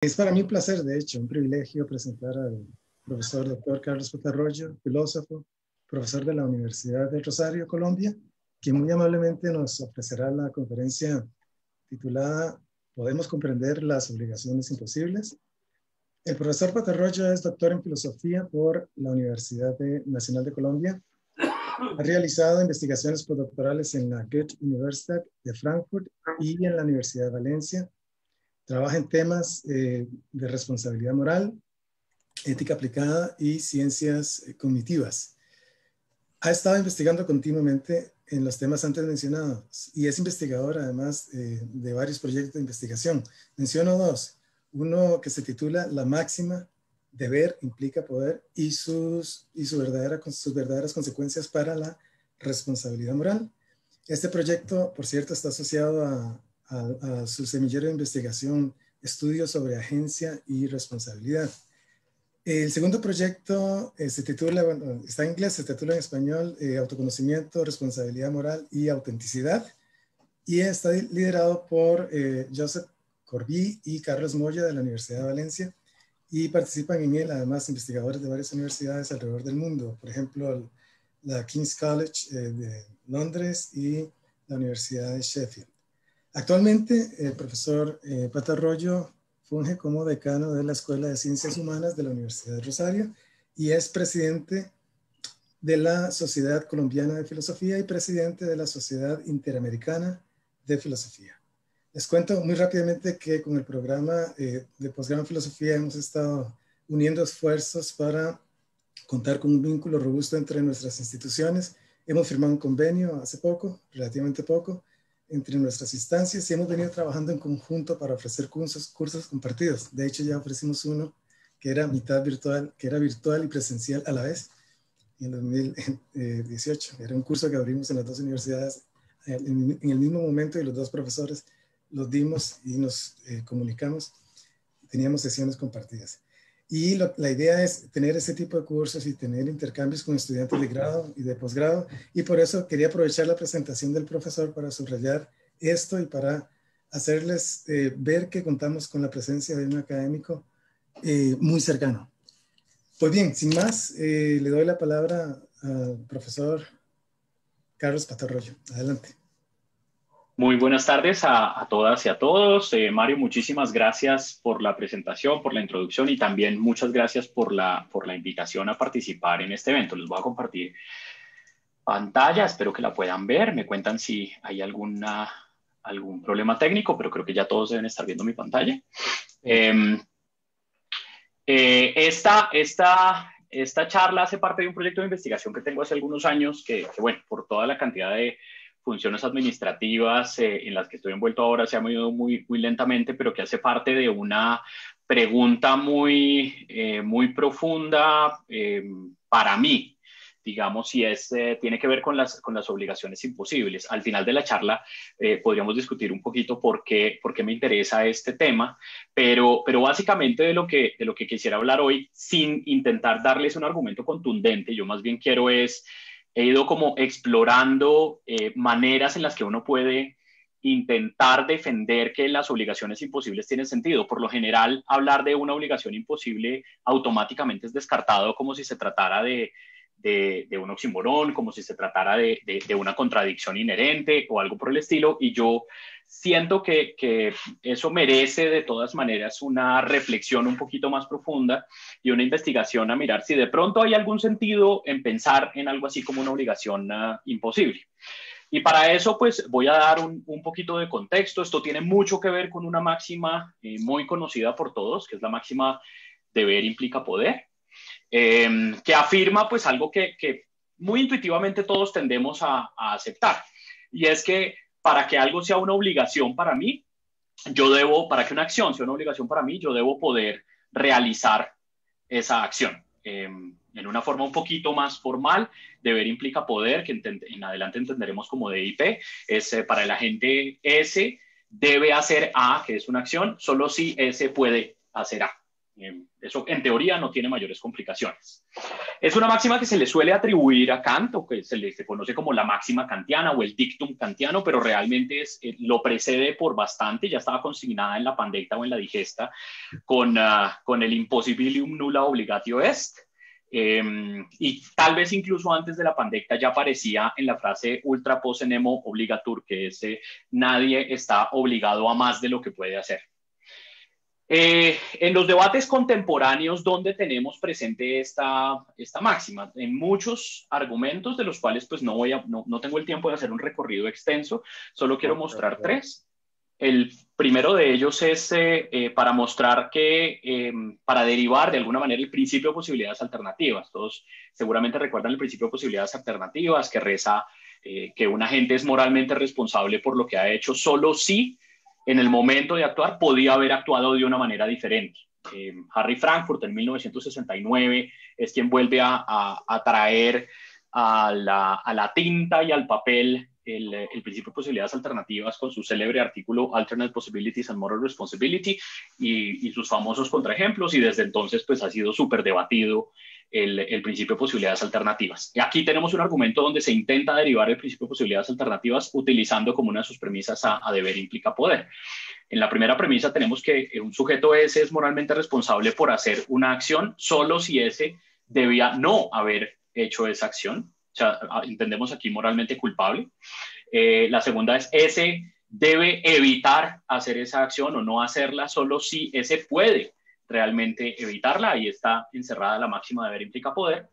Es para mí un placer, de hecho, un privilegio presentar al profesor Dr. Carlos Patarroyo, filósofo, profesor de la Universidad del Rosario, Colombia, quien muy amablemente nos ofrecerá la conferencia titulada ¿Podemos comprender las obligaciones imposibles? El profesor Patarroyo es doctor en filosofía por la Universidad Nacional de Colombia. Ha realizado investigaciones postdoctorales en la Goethe-Universität de Frankfurt y en la Universidad de Valencia. Trabaja en temas de responsabilidad moral, ética aplicada y ciencias cognitivas. Ha estado investigando continuamente en los temas antes mencionados y es investigador además de varios proyectos de investigación. Menciono dos. Uno que se titula La máxima, deber implica poder y sus verdaderas consecuencias para la responsabilidad moral. Este proyecto, por cierto, está asociado a su semillero de investigación, estudios sobre agencia y responsabilidad. El segundo proyecto se titula, bueno, está en inglés, se titula en español, Autoconocimiento, Responsabilidad Moral y Autenticidad, y está liderado por Joseph Corbí y Carlos Moya de la Universidad de Valencia, y participan en él además investigadores de varias universidades alrededor del mundo, por ejemplo, la King's College de Londres y la Universidad de Sheffield. Actualmente, el profesor Patarroyo funge como decano de la Escuela de Ciencias Humanas de la Universidad de Rosario y es presidente de la Sociedad Colombiana de Filosofía y presidente de la Sociedad Interamericana de Filosofía. Les cuento muy rápidamente que con el programa de posgrado en filosofía hemos estado uniendo esfuerzos para contar con un vínculo robusto entre nuestras instituciones. Hemos firmado un convenio hace poco, relativamente poco, entre nuestras instancias y hemos venido trabajando en conjunto para ofrecer cursos compartidos. De hecho, ya ofrecimos uno que era mitad virtual, que era virtual y presencial a la vez, en 2018. Era un curso que abrimos en las dos universidades en el mismo momento y los dos profesores los dimos y nos comunicamos. Teníamos sesiones compartidas. Y la idea es tener ese tipo de cursos y tener intercambios con estudiantes de grado y de posgrado. Y por eso quería aprovechar la presentación del profesor para subrayar esto y para hacerles ver que contamos con la presencia de un académico muy cercano. Pues bien, sin más, le doy la palabra al profesor Carlos Patarroyo. Adelante. Muy buenas tardes a todas y a todos. Mario, muchísimas gracias por la presentación, por la introducción y también muchas gracias por la invitación a participar en este evento. Les voy a compartir pantalla, espero que la puedan ver. Me cuentan si hay algún problema técnico, pero creo que ya todos deben estar viendo mi pantalla. Esta charla hace parte de un proyecto de investigación que tengo hace algunos años que bueno, por toda la cantidad de funciones administrativas en las que estoy envuelto ahora se ha movido muy lentamente, pero que hace parte de una pregunta muy profunda para mí, digamos, si tiene que ver con las obligaciones imposibles. Al final de la charla podríamos discutir un poquito por qué me interesa este tema, pero básicamente de lo que quisiera hablar hoy, sin intentar darles un argumento contundente, yo más bien he ido como explorando maneras en las que uno puede intentar defender que las obligaciones imposibles tienen sentido. Por lo general, hablar de una obligación imposible automáticamente es descartado como si se tratara de un oxímoron, como si se tratara de una contradicción inherente o algo por el estilo, y yo siento que eso merece de todas maneras una reflexión un poquito más profunda y una investigación a mirar si de pronto hay algún sentido en pensar en algo así como una obligación imposible. Y para eso, pues, voy a dar un poquito de contexto. Esto tiene mucho que ver con una máxima muy conocida por todos, que es la máxima deber implica poder, que afirma, pues, algo que muy intuitivamente todos tendemos a aceptar. Y es que para que algo sea una obligación para mí, para que una acción sea una obligación para mí, yo debo poder realizar esa acción. En una forma un poquito más formal, deber implica poder, que en adelante entenderemos como DIP, es para el agente S debe hacer A, que es una acción, solo si S puede hacer A. Eso en teoría no tiene mayores complicaciones. Es una máxima que se le suele atribuir a Kant, o que se conoce como la máxima kantiana o el dictum kantiano, pero realmente lo precede por bastante. Ya estaba consignada en la Pandecta o en la Digesta con el impossibilium nulla obligatio est. Y tal vez incluso antes de la Pandecta ya aparecía en la frase ultra posse nemo obligatur, que es nadie está obligado a más de lo que puede hacer. En los debates contemporáneos, ¿dónde tenemos presente esta máxima? En muchos argumentos, de los cuales pues no tengo el tiempo de hacer un recorrido extenso, solo quiero mostrar tres. El primero de ellos es para mostrar que, para derivar de alguna manera el principio de posibilidades alternativas. Todos seguramente recuerdan el principio de posibilidades alternativas, que reza que un agente es moralmente responsable por lo que ha hecho solo si en el momento de actuar podía haber actuado de una manera diferente. Harry Frankfurt en 1969 es quien vuelve a traer a la tinta y al papel el principio de posibilidades alternativas con su célebre artículo Alternate Possibilities and Moral Responsibility y sus famosos contraejemplos, y desde entonces pues ha sido súper debatido el principio de posibilidades alternativas. Y aquí tenemos un argumento donde se intenta derivar el principio de posibilidades alternativas utilizando como una de sus premisas a deber implica poder. En la primera premisa tenemos que un sujeto S es moralmente responsable por hacer una acción solo si S debía no haber hecho esa acción. O sea, entendemos aquí moralmente culpable. La segunda es S debe evitar hacer esa acción o no hacerla solo si S puede realmente evitarla. Ahí está encerrada la máxima de deber implica poder.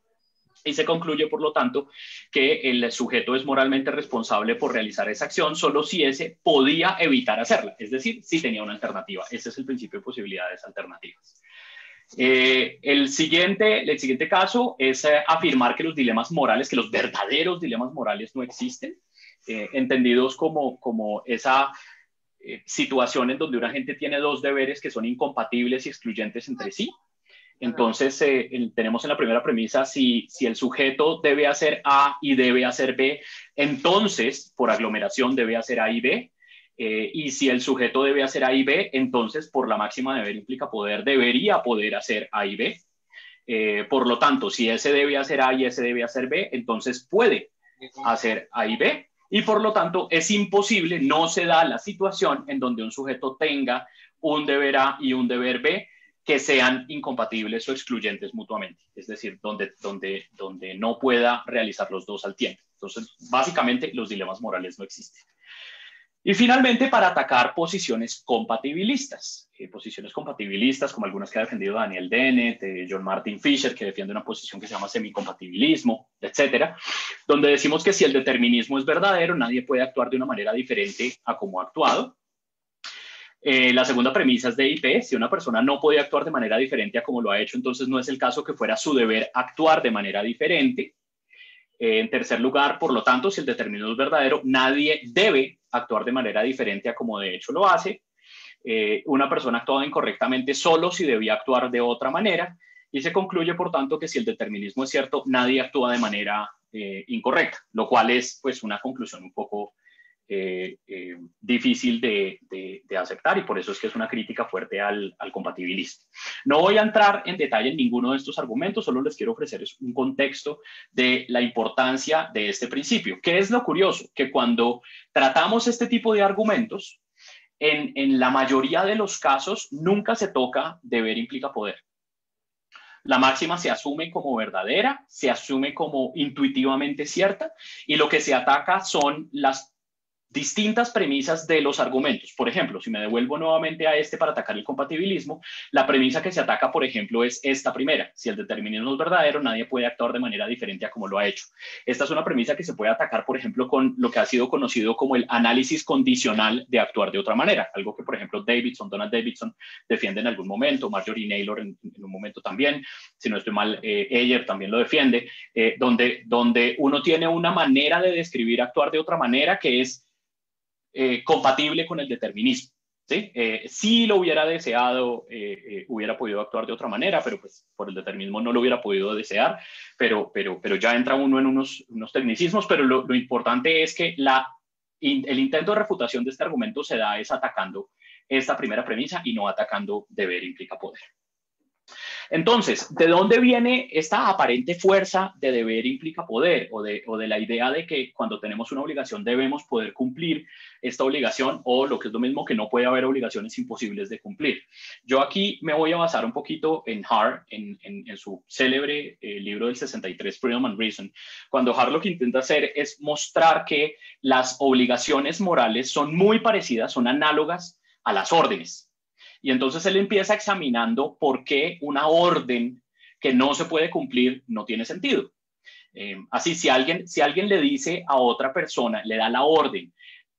Y se concluye, por lo tanto, que el sujeto es moralmente responsable por realizar esa acción solo si ese podía evitar hacerla, es decir, si tenía una alternativa. Ese es el principio de posibilidades alternativas. El siguiente caso es afirmar que los dilemas morales, que los verdaderos dilemas morales no existen, entendidos como esa situación en donde una gente tiene dos deberes que son incompatibles y excluyentes entre sí. Entonces, tenemos en la primera premisa, si el sujeto debe hacer A y debe hacer B, entonces, por aglomeración, debe hacer A y B. Y si el sujeto debe hacer A y B, entonces, por la máxima de deber implica poder, debería poder hacer A y B. Por lo tanto, si ese debe hacer A y ese debe hacer B, entonces puede hacer A y B. Y por lo tanto, es imposible, no se da la situación en donde un sujeto tenga un deber A y un deber B que sean incompatibles o excluyentes mutuamente, es decir, donde no pueda realizar los dos al tiempo. Entonces, básicamente, los dilemas morales no existen. Y finalmente, para atacar posiciones compatibilistas. Posiciones compatibilistas, como algunas que ha defendido Daniel Dennett, John Martin Fisher, que defiende una posición que se llama semicompatibilismo, etcétera, donde decimos que si el determinismo es verdadero, nadie puede actuar de una manera diferente a como ha actuado. La segunda premisa es de IP. Si una persona no puede actuar de manera diferente a como lo ha hecho, entonces no es el caso que fuera su deber actuar de manera diferente. En tercer lugar, por lo tanto, si el determinismo es verdadero, nadie debe actuar de manera diferente a como de hecho lo hace. Una persona ha actuado incorrectamente solo si debía actuar de otra manera. Y se concluye, por tanto, que si el determinismo es cierto, nadie actúa de manera incorrecta, lo cual es pues una conclusión un poco difícil de aceptar, y por eso es que es una crítica fuerte al compatibilismo. No voy a entrar en detalle en ninguno de estos argumentos, solo les quiero ofrecer un contexto de la importancia de este principio. ¿Qué es lo curioso? Que cuando tratamos este tipo de argumentos, en la mayoría de los casos nunca se toca deber implica poder. La máxima se asume como verdadera, se asume como intuitivamente cierta, y lo que se ataca son las distintas premisas de los argumentos. Por ejemplo, si me devuelvo nuevamente a para atacar el compatibilismo, la premisa que se ataca, por ejemplo, es esta primera. Si el determinismo es verdadero, nadie puede actuar de manera diferente a como lo ha hecho. Esta es una premisa que se puede atacar, por ejemplo, con lo que ha sido conocido como el análisis condicional de actuar de otra manera, algo que, por ejemplo, Donald Davidson defiende en algún momento, Marjorie Naylor en un momento también, si no estoy mal, Ayer también lo defiende, donde uno tiene una manera de describir actuar de otra manera que es compatible con el determinismo. ¿Sí? Si lo hubiera deseado, hubiera podido actuar de otra manera, pero pues por el determinismo no lo hubiera podido desear, pero ya entra uno en unos tecnicismos, pero lo importante es que el intento de refutación de este argumento se da es atacando esta primera premisa y no atacando deber implica poder. Entonces, ¿de dónde viene esta aparente fuerza de deber implica poder o de la idea de que cuando tenemos una obligación debemos poder cumplir esta obligación, o lo que es lo mismo, que no puede haber obligaciones imposibles de cumplir? Yo aquí me voy a basar un poquito en Hart, en su célebre libro del 63, Freedom and Reason, cuando Hart lo que intenta hacer es mostrar que las obligaciones morales son muy parecidas, son análogas a las órdenes. Y entonces él empieza examinando por qué una orden que no se puede cumplir no tiene sentido. Así, si alguien le dice a otra persona, le da la orden,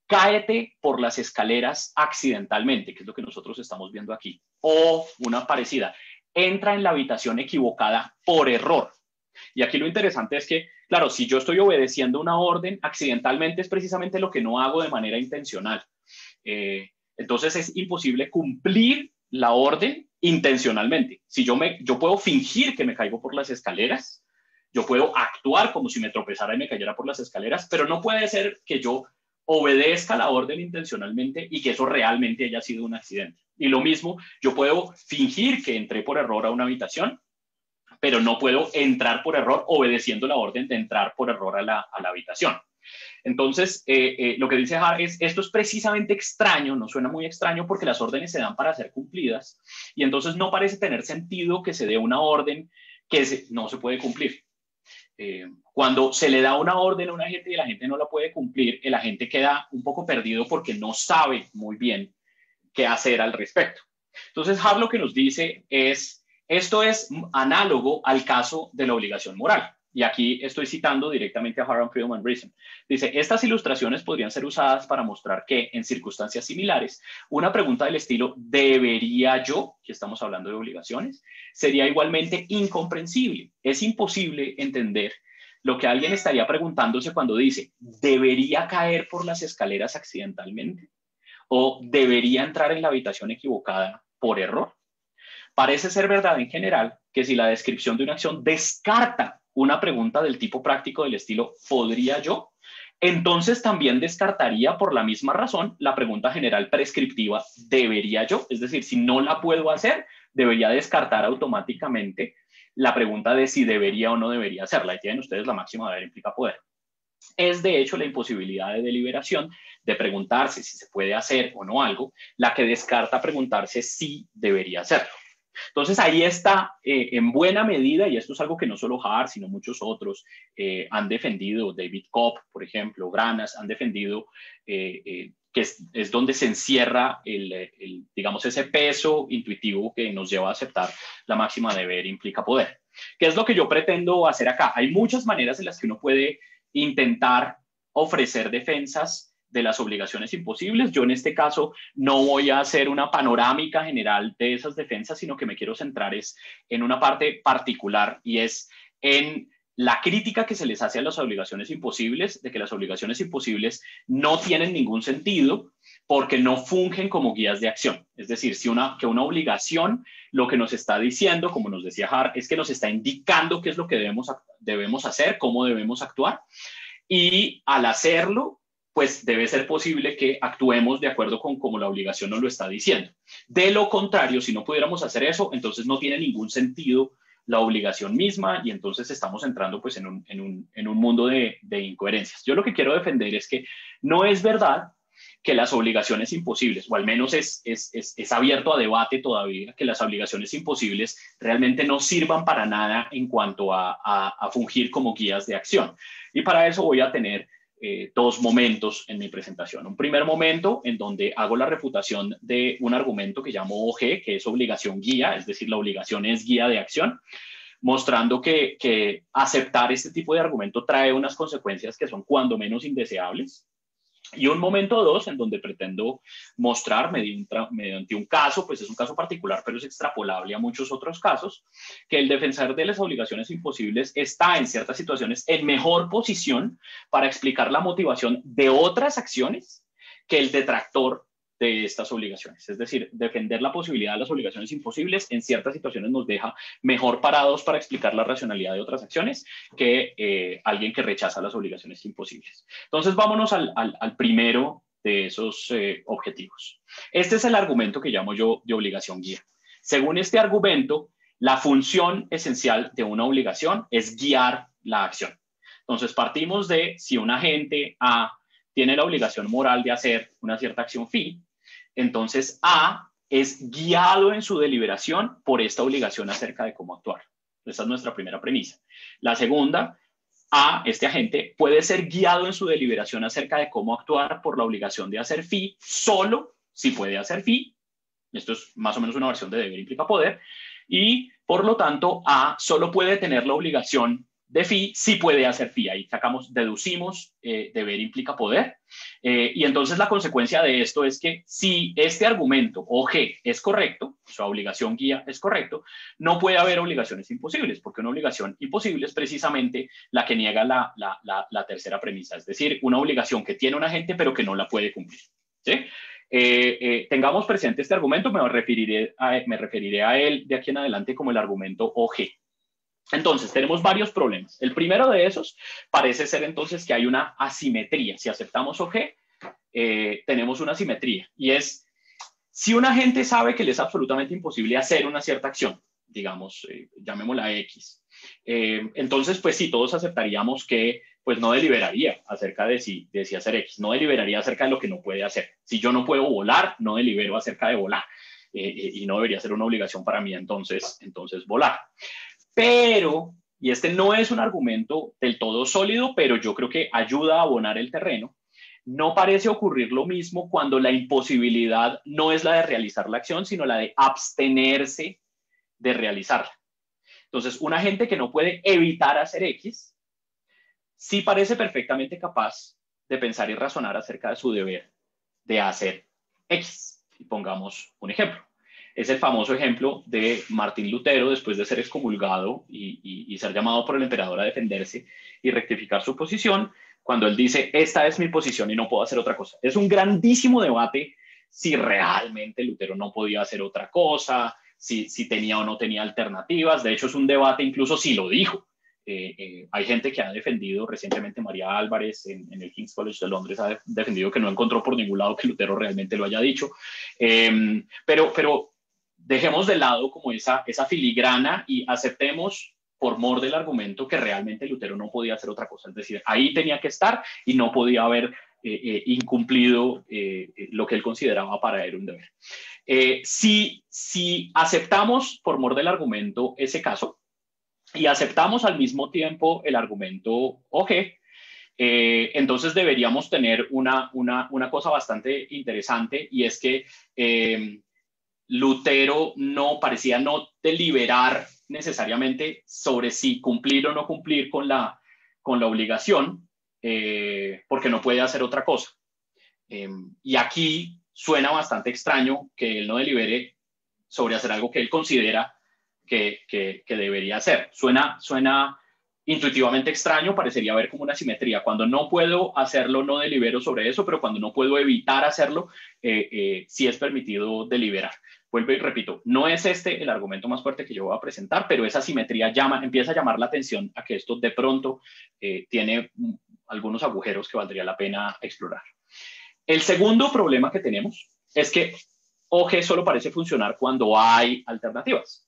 cáete por las escaleras accidentalmente, que es lo que nosotros estamos viendo aquí, o una parecida, entra en la habitación equivocada por error. Y aquí lo interesante es que, claro, si yo estoy obedeciendo una orden, accidentalmente es precisamente lo que no hago de manera intencional. Entonces es imposible cumplir la orden intencionalmente. Si yo puedo fingir que me caigo por las escaleras, yo puedo actuar como si me tropezara y me cayera por las escaleras, pero no puede ser que yo obedezca la orden intencionalmente y que eso realmente haya sido un accidente. Y lo mismo, yo puedo fingir que entré por error a una habitación, pero no puedo entrar por error obedeciendo la orden de entrar por error a la habitación. Entonces, lo que dice Hart es, esto es precisamente extraño, no suena muy extraño porque las órdenes se dan para ser cumplidas, y entonces no parece tener sentido que se dé una orden que no se puede cumplir. Cuando se le da una orden a una gente y la gente no la puede cumplir, el agente queda un poco perdido porque no sabe muy bien qué hacer al respecto. Entonces, Hart lo que nos dice es, esto es análogo al caso de la obligación moral. Y aquí estoy citando directamente a Hart, Freedom and Reason. Dice, estas ilustraciones podrían ser usadas para mostrar que, en circunstancias similares, una pregunta del estilo ¿debería yo?, que estamos hablando de obligaciones, sería igualmente incomprensible. Es imposible entender lo que alguien estaría preguntándose cuando dice ¿debería caer por las escaleras accidentalmente? ¿O debería entrar en la habitación equivocada por error? Parece ser verdad en general que si la descripción de una acción descarta una pregunta del tipo práctico del estilo ¿podría yo?, entonces también descartaría por la misma razón la pregunta general prescriptiva ¿debería yo? Es decir, si no la puedo hacer, debería descartar automáticamente la pregunta de si debería o no debería hacerla. Ahí tienen ustedes la máxima deber implica poder. Es de hecho la imposibilidad de deliberación, de preguntarse si se puede hacer o no algo, la que descarta preguntarse si debería hacerlo. Entonces ahí está en buena medida, y esto es algo que no solo Hart, sino muchos otros han defendido, David Cobb, por ejemplo, Granas, han defendido que es donde se encierra digamos, ese peso intuitivo que nos lleva a aceptar la máxima deber implica poder. ¿Qué es lo que yo pretendo hacer acá? Hay muchas maneras en las que uno puede intentar ofrecer defensas de las obligaciones imposibles. Yo en este caso no voy a hacer una panorámica general de esas defensas, sino que me quiero centrar en una parte particular, y es en la crítica que se les hace a las obligaciones imposibles, de que las obligaciones imposibles no tienen ningún sentido porque no fungen como guías de acción. Es decir, que una obligación lo que nos está diciendo, como nos decía Hart, es que nos está indicando qué es lo que debemos hacer, cómo debemos actuar, y al hacerlo, pues debe ser posible que actuemos de acuerdo con como la obligación nos lo está diciendo. De lo contrario, si no pudiéramos hacer eso, entonces no tiene ningún sentido la obligación misma, y entonces estamos entrando pues en un mundo de incoherencias. Yo lo que quiero defender es que no es verdad que las obligaciones imposibles, o al menos es abierto a debate todavía, que las obligaciones imposibles realmente no sirvan para nada en cuanto a fungir como guías de acción. Y para eso voy a tener dos momentos en mi presentación. Un primer momento en donde hago la refutación de un argumento que llamo OG, que es obligación guía, es decir, la obligación es guía de acción, mostrando que aceptar este tipo de argumento trae unas consecuencias que son cuando menos indeseables. Y un momento dos en donde pretendo mostrar mediante un caso, pues es un caso particular, pero es extrapolable a muchos otros casos, que el defensor de las obligaciones imposibles está en ciertas situaciones en mejor posición para explicar la motivación de otras acciones que el detractor de estas obligaciones. Es decir, defender la posibilidad de las obligaciones imposibles en ciertas situaciones nos deja mejor parados para explicar la racionalidad de otras acciones que alguien que rechaza las obligaciones imposibles. Entonces, vámonos al primero de esos objetivos. Este es el argumento que llamo yo de obligación guía. Según este argumento, La función esencial de una obligación es guiar la acción. Entonces partimos de si un agente A tiene la obligación moral de hacer una cierta acción phi, entonces A es guiado en su deliberación por esta obligación acerca de cómo actuar. Esa es nuestra primera premisa. La segunda, A, este agente, puede ser guiado en su deliberación acerca de cómo actuar por la obligación de hacer phi, solo si puede hacer phi. Esto es más o menos una versión de deber implica poder. Y, por lo tanto, A solo puede tener la obligación de phi si puede hacer phi. Ahí deducimos deber implica poder. Y entonces la consecuencia de esto es que si este argumento OG es correcto, su obligación guía es correcto, no puede haber obligaciones imposibles, porque una obligación imposible es precisamente la que niega la tercera premisa, es decir, una obligación que tiene un agente pero que no la puede cumplir. ¿Sí? Tengamos presente este argumento, me referiré a él de aquí en adelante como el argumento OG. Entonces, tenemos varios problemas. El primero de esos parece ser entonces que hay una asimetría. Si aceptamos OG, tenemos una asimetría. Y es, si un agente sabe que le es absolutamente imposible hacer una cierta acción, digamos, llamémosla X, entonces, pues sí, todos aceptaríamos que pues no deliberaría acerca de si hacer X, no deliberaría acerca de lo que no puede hacer. Si yo no puedo volar, no delibero acerca de volar. Y no debería ser una obligación para mí entonces volar. Pero, y este no es un argumento del todo sólido, pero yo creo que ayuda a abonar el terreno, no parece ocurrir lo mismo cuando la imposibilidad no es la de realizar la acción, sino la de abstenerse de realizarla. Entonces, un agente que no puede evitar hacer X, sí parece perfectamente capaz de pensar y razonar acerca de su deber de hacer X. Y pongamos un ejemplo. Es el famoso ejemplo de Martín Lutero después de ser excomulgado y ser llamado por el emperador a defenderse y rectificar su posición, cuando él dice, esta es mi posición y no puedo hacer otra cosa. Es un grandísimo debate si realmente Lutero no podía hacer otra cosa, si tenía o no tenía alternativas. De hecho, es un debate incluso si lo dijo. Hay gente que ha defendido, recientemente María Álvarez en el King's College de Londres ha defendido que no encontró por ningún lado que Lutero realmente lo haya dicho. Pero dejemos de lado como esa filigrana y aceptemos por mor del argumento que realmente Lutero no podía hacer otra cosa. Es decir, ahí tenía que estar y no podía haber incumplido lo que él consideraba para él un deber. Si aceptamos por mor del argumento ese caso y aceptamos al mismo tiempo el argumento OG, entonces deberíamos tener una cosa bastante interesante, y es que Lutero parecía no deliberar necesariamente sobre si cumplir o no cumplir con la obligación, porque no puede hacer otra cosa. Y aquí suena bastante extraño que él no delibere sobre hacer algo que él considera que debería hacer. Suena intuitivamente extraño, parecería haber como una simetría. Cuando no puedo hacerlo, no delibero sobre eso, pero cuando no puedo evitar hacerlo, sí es permitido deliberar. Vuelvo y repito, no es este el argumento más fuerte que yo voy a presentar, pero esa simetría empieza a llamar la atención a que esto de pronto tiene algunos agujeros que valdría la pena explorar. El segundo problema que tenemos es que OG solo parece funcionar cuando hay alternativas.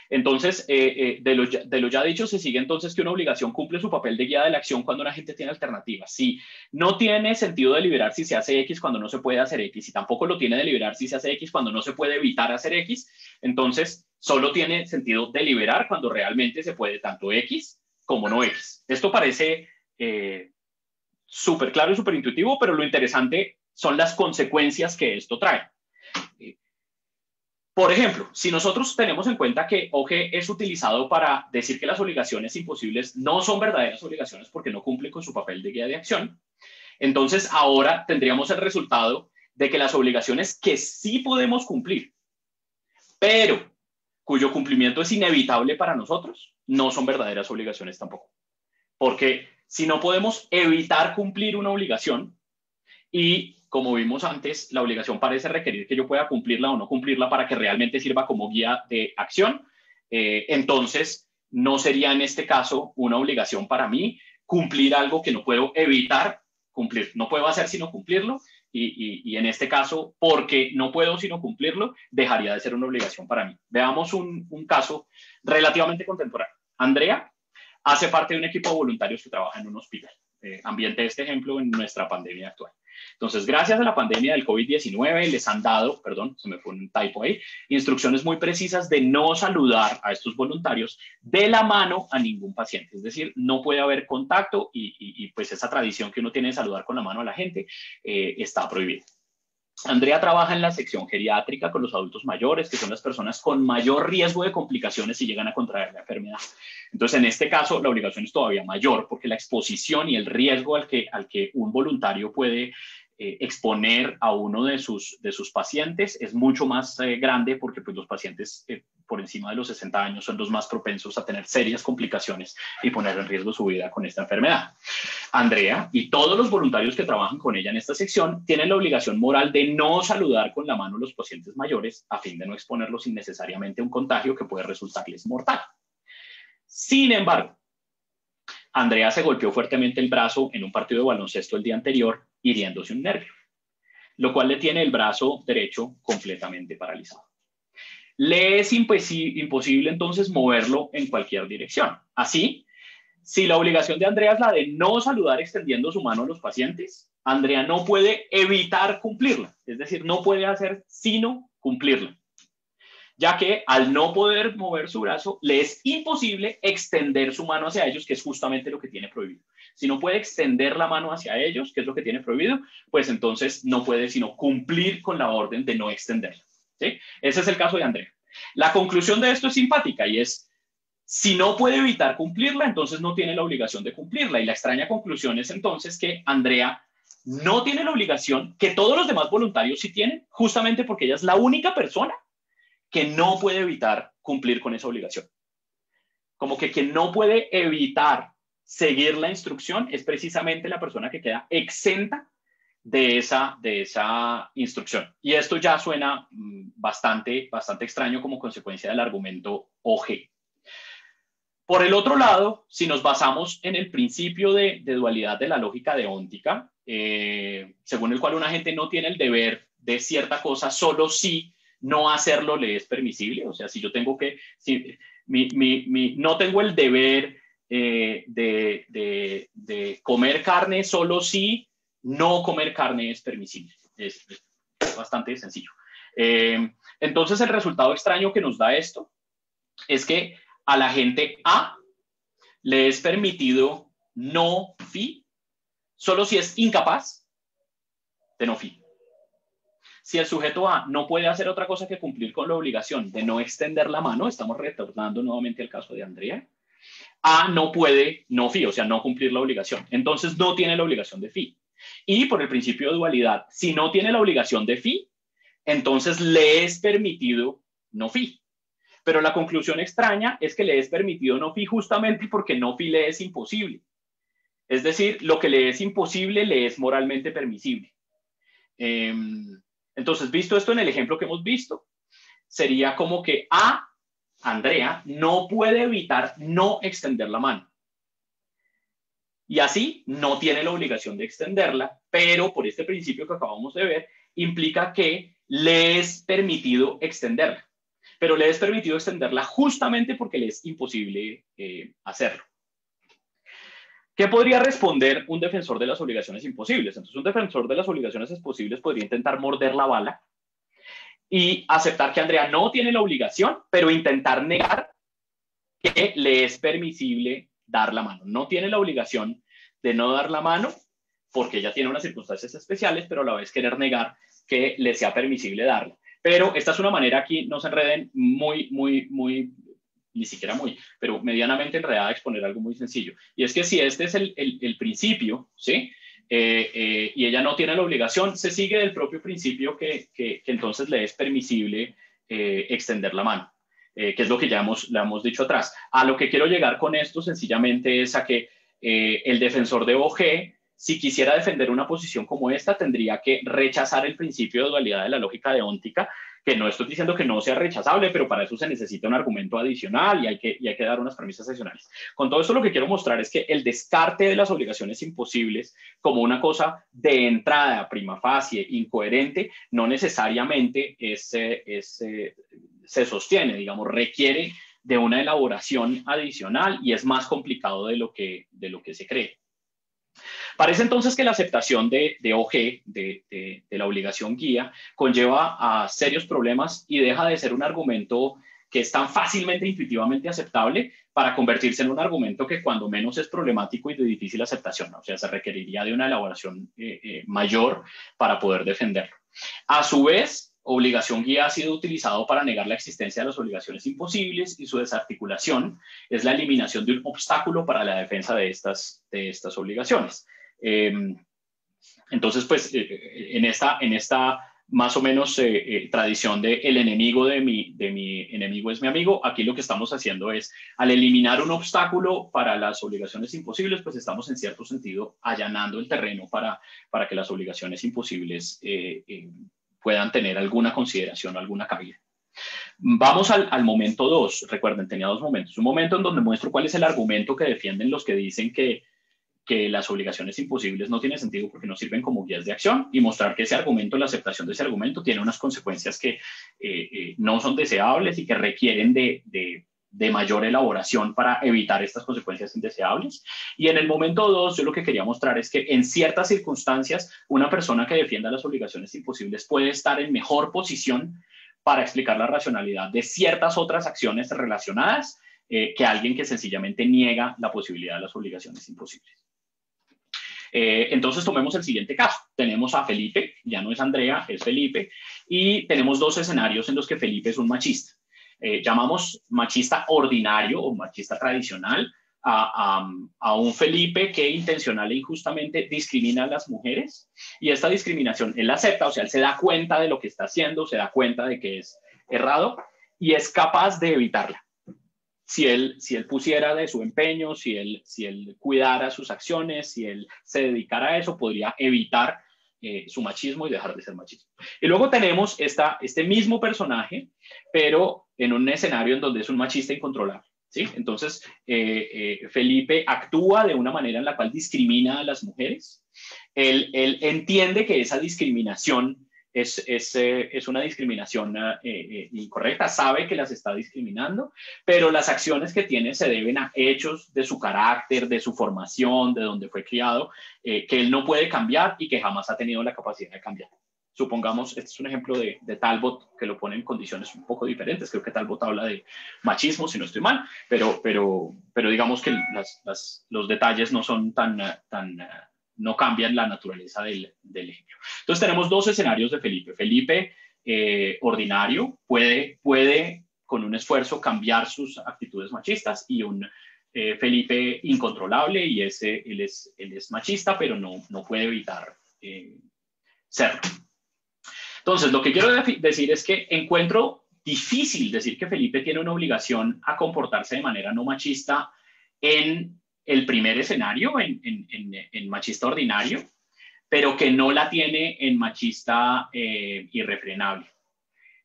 Entonces, de lo ya dicho, se sigue entonces que una obligación cumple su papel de guía de la acción cuando una agente tiene alternativas. Si no tiene sentido deliberar si se hace X cuando no se puede hacer X, y tampoco lo tiene deliberar si se hace X cuando no se puede evitar hacer X, entonces solo tiene sentido deliberar cuando realmente se puede tanto X como no X. Esto parece súper claro y súper intuitivo, pero lo interesante son las consecuencias que esto trae. Por ejemplo, si nosotros tenemos en cuenta que OG es utilizado para decir que las obligaciones imposibles no son verdaderas obligaciones porque no cumplen con su papel de guía de acción, entonces ahora tendríamos el resultado de que las obligaciones que sí podemos cumplir, pero cuyo cumplimiento es inevitable para nosotros, no son verdaderas obligaciones tampoco. Porque si no podemos evitar cumplir una obligación, y como vimos antes, la obligación parece requerir que yo pueda cumplirla o no cumplirla para que realmente sirva como guía de acción, entonces no sería en este caso una obligación para mí cumplir algo que no puedo evitar cumplir. No puedo hacer sino cumplirlo, y en este caso, porque no puedo sino cumplirlo, dejaría de ser una obligación para mí. Veamos un caso relativamente contemporáneo. Andrea hace parte de un equipo de voluntarios que trabaja en un hospital. Ambiente este ejemplo en nuestra pandemia actual. Entonces, gracias a la pandemia del COVID-19, les han dado, perdón, se me fue un typo ahí, instrucciones muy precisas de no saludar a estos voluntarios de la mano a ningún paciente. Es decir, no puede haber contacto y pues esa tradición que uno tiene de saludar con la mano a la gente está prohibida. Andrea trabaja en la sección geriátrica con los adultos mayores, que son las personas con mayor riesgo de complicaciones si llegan a contraer la enfermedad. Entonces, en este caso, la obligación es todavía mayor porque la exposición y el riesgo al que un voluntario puede exponer a uno de sus pacientes es mucho más grande porque pues, los pacientes por encima de los 60 años son los más propensos a tener serias complicaciones y poner en riesgo su vida con esta enfermedad. Andrea y todos los voluntarios que trabajan con ella en esta sección tienen la obligación moral de no saludar con la mano a los pacientes mayores a fin de no exponerlos innecesariamente a un contagio que puede resultarles mortal. Sin embargo, Andrea se golpeó fuertemente el brazo en un partido de baloncesto el día anterior, hiriéndose un nervio, lo cual le tiene el brazo derecho completamente paralizado. Le es imposible entonces moverlo en cualquier dirección. Así, si la obligación de Andrea es la de no saludar extendiendo su mano a los pacientes, Andrea no puede evitar cumplirla, es decir, no puede hacer sino cumplirla, ya que al no poder mover su brazo, le es imposible extender su mano hacia ellos, que es justamente lo que tiene prohibido. Si no puede extender la mano hacia ellos, que es lo que tiene prohibido, pues entonces no puede sino cumplir con la orden de no extenderla, ¿sí? Ese es el caso de Andrea. La conclusión de esto es simpática y es, si no puede evitar cumplirla, entonces no tiene la obligación de cumplirla. Y la extraña conclusión es entonces que Andrea no tiene la obligación que todos los demás voluntarios sí tienen, justamente porque ella es la única persona que no puede evitar cumplir con esa obligación. Como que quien no puede evitar seguir la instrucción es precisamente la persona que queda exenta de esa instrucción. Y esto ya suena bastante extraño como consecuencia del argumento OG. Por el otro lado, si nos basamos en el principio de dualidad de la lógica deóntica, según el cual un agente no tiene el deber de cierta cosa solo si no hacerlo le es permisible, o sea, si yo tengo que, si no tengo el deber de comer carne solo si no comer carne es permisible. Es bastante sencillo. Entonces, el resultado extraño que nos da esto es que a la gente A le es permitido no fi solo si es incapaz de no fi. Si el sujeto A no puede hacer otra cosa que cumplir con la obligación de no extender la mano, estamos retornando nuevamente al caso de Andrea, A no puede no fi, o sea, no cumplir la obligación. Entonces no tiene la obligación de fi. Y por el principio de dualidad, si no tiene la obligación de fi, entonces le es permitido no fi. Pero la conclusión extraña es que le es permitido no fi justamente porque no fi le es imposible. Es decir, lo que le es imposible le es moralmente permisible. Entonces, visto esto en el ejemplo que hemos visto, sería como que Andrea no puede evitar no extender la mano. Y así no tiene la obligación de extenderla, pero por este principio que acabamos de ver, implica que le es permitido extenderla. Pero le es permitido extenderla justamente porque le es imposible hacerlo. ¿Qué podría responder un defensor de las obligaciones imposibles? Entonces, un defensor de las obligaciones imposibles podría intentar morder la bala y aceptar que Andrea no tiene la obligación, pero intentar negar que le es permisible dar la mano. No tiene la obligación de no dar la mano porque ella tiene unas circunstancias especiales, pero a la vez querer negar que le sea permisible darla. Pero esta es una manera, aquí no se enreden, ni siquiera pero medianamente enredada de exponer algo muy sencillo. Y es que si este es el principio, ¿sí? Y ella no tiene la obligación, se sigue del propio principio que entonces le es permisible extender la mano, que es lo que ya hemos dicho atrás. A lo que quiero llegar con esto sencillamente es a que el defensor de OG, si quisiera defender una posición como esta, tendría que rechazar el principio de dualidad de la lógica deóntica, que no estoy diciendo que no sea rechazable, pero para eso se necesita un argumento adicional y hay que dar unas premisas adicionales. Con todo esto lo que quiero mostrar es que el descarte de las obligaciones imposibles como una cosa de entrada prima facie incoherente no necesariamente se sostiene, digamos, requiere de una elaboración adicional y es más complicado de lo que se cree. Parece entonces que la aceptación de OG, de la obligación guía, conlleva a serios problemas y deja de ser un argumento que es tan fácilmente intuitivamente aceptable para convertirse en un argumento que cuando menos es problemático y de difícil aceptación, ¿no? O sea, se requeriría de una elaboración mayor para poder defenderlo. A su vez, obligación guía ha sido utilizado para negar la existencia de las obligaciones imposibles y su desarticulación es la eliminación de un obstáculo para la defensa de estas obligaciones. Entonces, pues, en esta más o menos tradición de el enemigo de mi enemigo es mi amigo, aquí lo que estamos haciendo es, al eliminar un obstáculo para las obligaciones imposibles, pues estamos en cierto sentido allanando el terreno para que las obligaciones imposibles puedan tener alguna consideración o alguna cabida. Vamos al momento 2. Recuerden, tenía dos momentos. Un momento en donde muestro cuál es el argumento que defienden los que dicen que las obligaciones imposibles no tienen sentido porque no sirven como guías de acción, y mostrar que ese argumento, la aceptación de ese argumento, tiene unas consecuencias que no son deseables y que requieren de mayor elaboración para evitar estas consecuencias indeseables. Y en el momento 2, yo lo que quería mostrar es que en ciertas circunstancias, una persona que defienda las obligaciones imposibles puede estar en mejor posición para explicar la racionalidad de ciertas otras acciones relacionadas que alguien que sencillamente niega la posibilidad de las obligaciones imposibles. Entonces tomemos el siguiente caso. Tenemos a Felipe, ya no es Andrea, es Felipe, y tenemos dos escenarios en los que Felipe es un machista. Llamamos machista ordinario o machista tradicional a un Felipe que intencional e injustamente discrimina a las mujeres, y esta discriminación él la acepta, o sea, él se da cuenta de lo que está haciendo, se da cuenta de que es errado y es capaz de evitarla. Si él pusiera de su empeño, si él cuidara sus acciones, si él se dedicara a eso, podría evitar su machismo y dejar de ser machista. Y luego tenemos este mismo personaje, pero en un escenario en donde es un machista incontrolable, ¿sí? Entonces, Felipe actúa de una manera en la cual discrimina a las mujeres. Él entiende que esa discriminación es una discriminación incorrecta, sabe que las está discriminando, pero las acciones que tiene se deben a hechos de su carácter, de su formación, de donde fue criado, que él no puede cambiar y que jamás ha tenido la capacidad de cambiar. Supongamos, este es un ejemplo de Talbot, que lo pone en condiciones un poco diferentes. Creo que Talbot habla de machismo, si no estoy mal, pero digamos que los detalles no son no cambian la naturaleza del ejemplo. Entonces tenemos dos escenarios de Felipe. Felipe ordinario puede con un esfuerzo cambiar sus actitudes machistas, y un Felipe incontrolable, y él es machista, pero no puede evitar serlo. Entonces, lo que quiero decir es que encuentro difícil decir que Felipe tiene una obligación a comportarse de manera no machista en el primer escenario, en machista ordinario, pero que no la tiene en machista irrefrenable.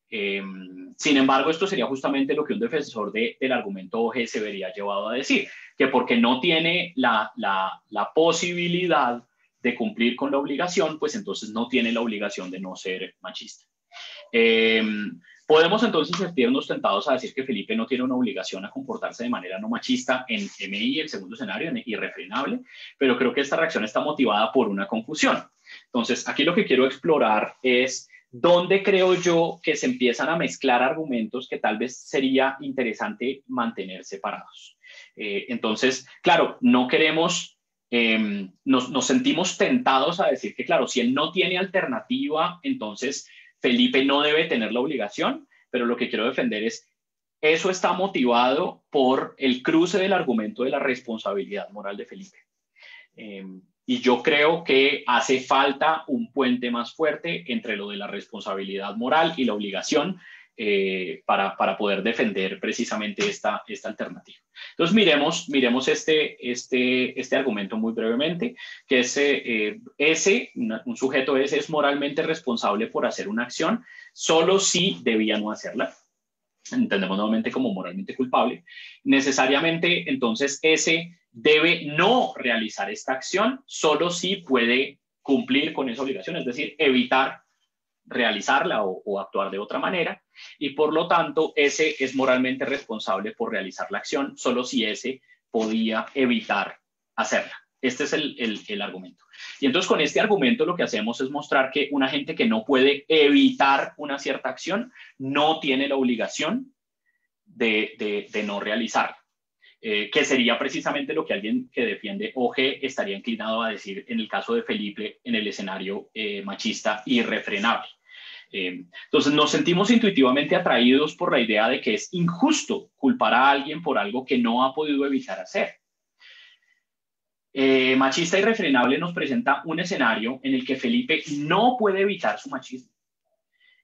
Sin embargo, esto sería justamente lo que un defensor del argumento OG se vería llevado a decir, que porque no tiene la posibilidad de cumplir con la obligación, pues entonces no tiene la obligación de no ser machista. Podemos entonces sentirnos tentados a decir que Felipe no tiene una obligación a comportarse de manera no machista en MI, el segundo escenario, en irrefrenable, pero creo que esta reacción está motivada por una confusión. Entonces, aquí lo que quiero explorar es dónde creo yo que se empiezan a mezclar argumentos que tal vez sería interesante mantener separados. Entonces, claro, no queremos... nos sentimos tentados a decir que, claro, si él no tiene alternativa, entonces Felipe no debe tener la obligación, pero lo que quiero defender es, eso está motivado por el cruce del argumento de la responsabilidad moral de Felipe. Y yo creo que hace falta un puente más fuerte entre lo de la responsabilidad moral y la obligación, para poder defender precisamente esta alternativa. Entonces miremos este argumento muy brevemente, que es un sujeto S es moralmente responsable por hacer una acción solo si debía no hacerla. Entendemos nuevamente como moralmente culpable. Necesariamente, entonces, S debe no realizar esta acción solo si puede cumplir con esa obligación, es decir, evitar realizarla o actuar de otra manera, y por lo tanto S es moralmente responsable por realizar la acción solo si S podía evitar hacerla. Este es el argumento. Y entonces con este argumento lo que hacemos es mostrar que un agente que no puede evitar una cierta acción no tiene la obligación de no realizarla. Que sería precisamente lo que alguien que defiende OG estaría inclinado a decir en el caso de Felipe en el escenario machista irrefrenable. Entonces nos sentimos intuitivamente atraídos por la idea de que es injusto culpar a alguien por algo que no ha podido evitar hacer. Machista irrefrenable nos presenta un escenario en el que Felipe no puede evitar su machismo.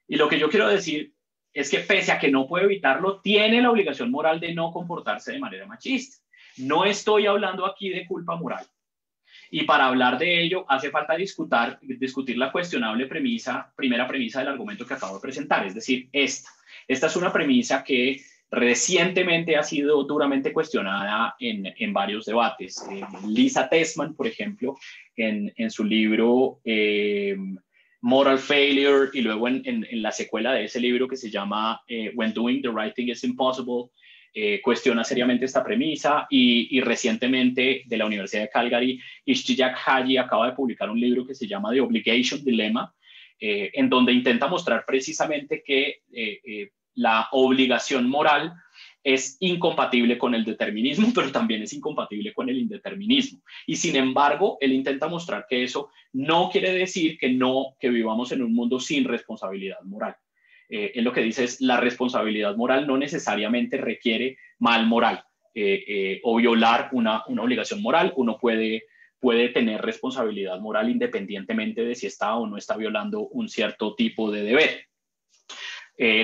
Y lo que yo quiero decir es que pese a que no puede evitarlo, tiene la obligación moral de no comportarse de manera machista. No estoy hablando aquí de culpa moral. Y para hablar de ello hace falta discutir la cuestionable primera premisa del argumento que acabo de presentar, es decir, esta. Esta es una premisa que recientemente ha sido duramente cuestionada en varios debates. Lisa Tessman, por ejemplo, en su libro Moral Failure, y luego en la secuela de ese libro que se llama When Doing the Right Thing is Impossible, cuestiona seriamente esta premisa, y recientemente de la Universidad de Calgary, Ishtiaq Haji acaba de publicar un libro que se llama The Obligation Dilemma, en donde intenta mostrar precisamente que la obligación moral es incompatible con el determinismo, pero también es incompatible con el indeterminismo. Y sin embargo, él intenta mostrar que eso no quiere decir que vivamos en un mundo sin responsabilidad moral. Él lo que dice es la responsabilidad moral no necesariamente requiere mal moral o violar una obligación moral. Uno puede tener responsabilidad moral independientemente de si está o no está violando un cierto tipo de deber.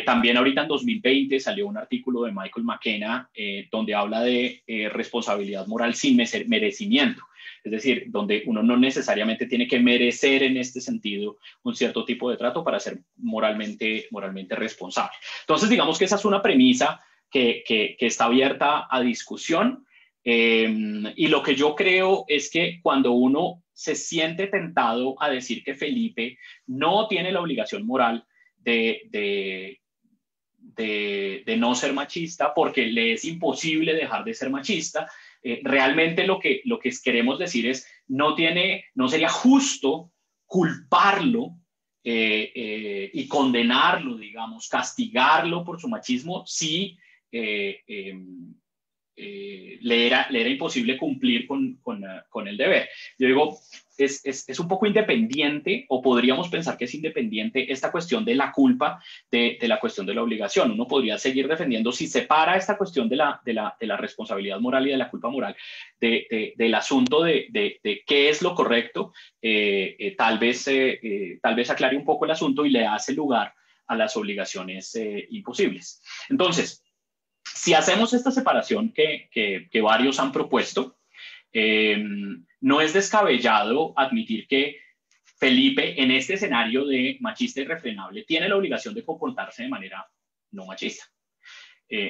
También ahorita en 2020 salió un artículo de Michael McKenna donde habla de responsabilidad moral sin merecimiento. Es decir, donde uno no necesariamente tiene que merecer en este sentido un cierto tipo de trato para ser moralmente responsable. Entonces, digamos que esa es una premisa que está abierta a discusión. Y lo que yo creo es que cuando uno se siente tentado a decir que Felipe no tiene la obligación moral de no ser machista porque le es imposible dejar de ser machista, realmente lo que queremos decir es no sería justo culparlo y condenarlo, digamos, castigarlo por su machismo si le era imposible cumplir con el deber. Yo digo, es un poco independiente, o podríamos pensar que es independiente esta cuestión de la culpa de la cuestión de la obligación. Uno podría seguir defendiendo, si separa esta cuestión de la responsabilidad moral y de la culpa moral del asunto de qué es lo correcto, tal vez aclare un poco el asunto y le hace lugar a las obligaciones imposibles. Entonces, si hacemos esta separación que varios han propuesto, no es descabellado admitir que Felipe, en este escenario de machista irrefrenable, tiene la obligación de comportarse de manera no machista.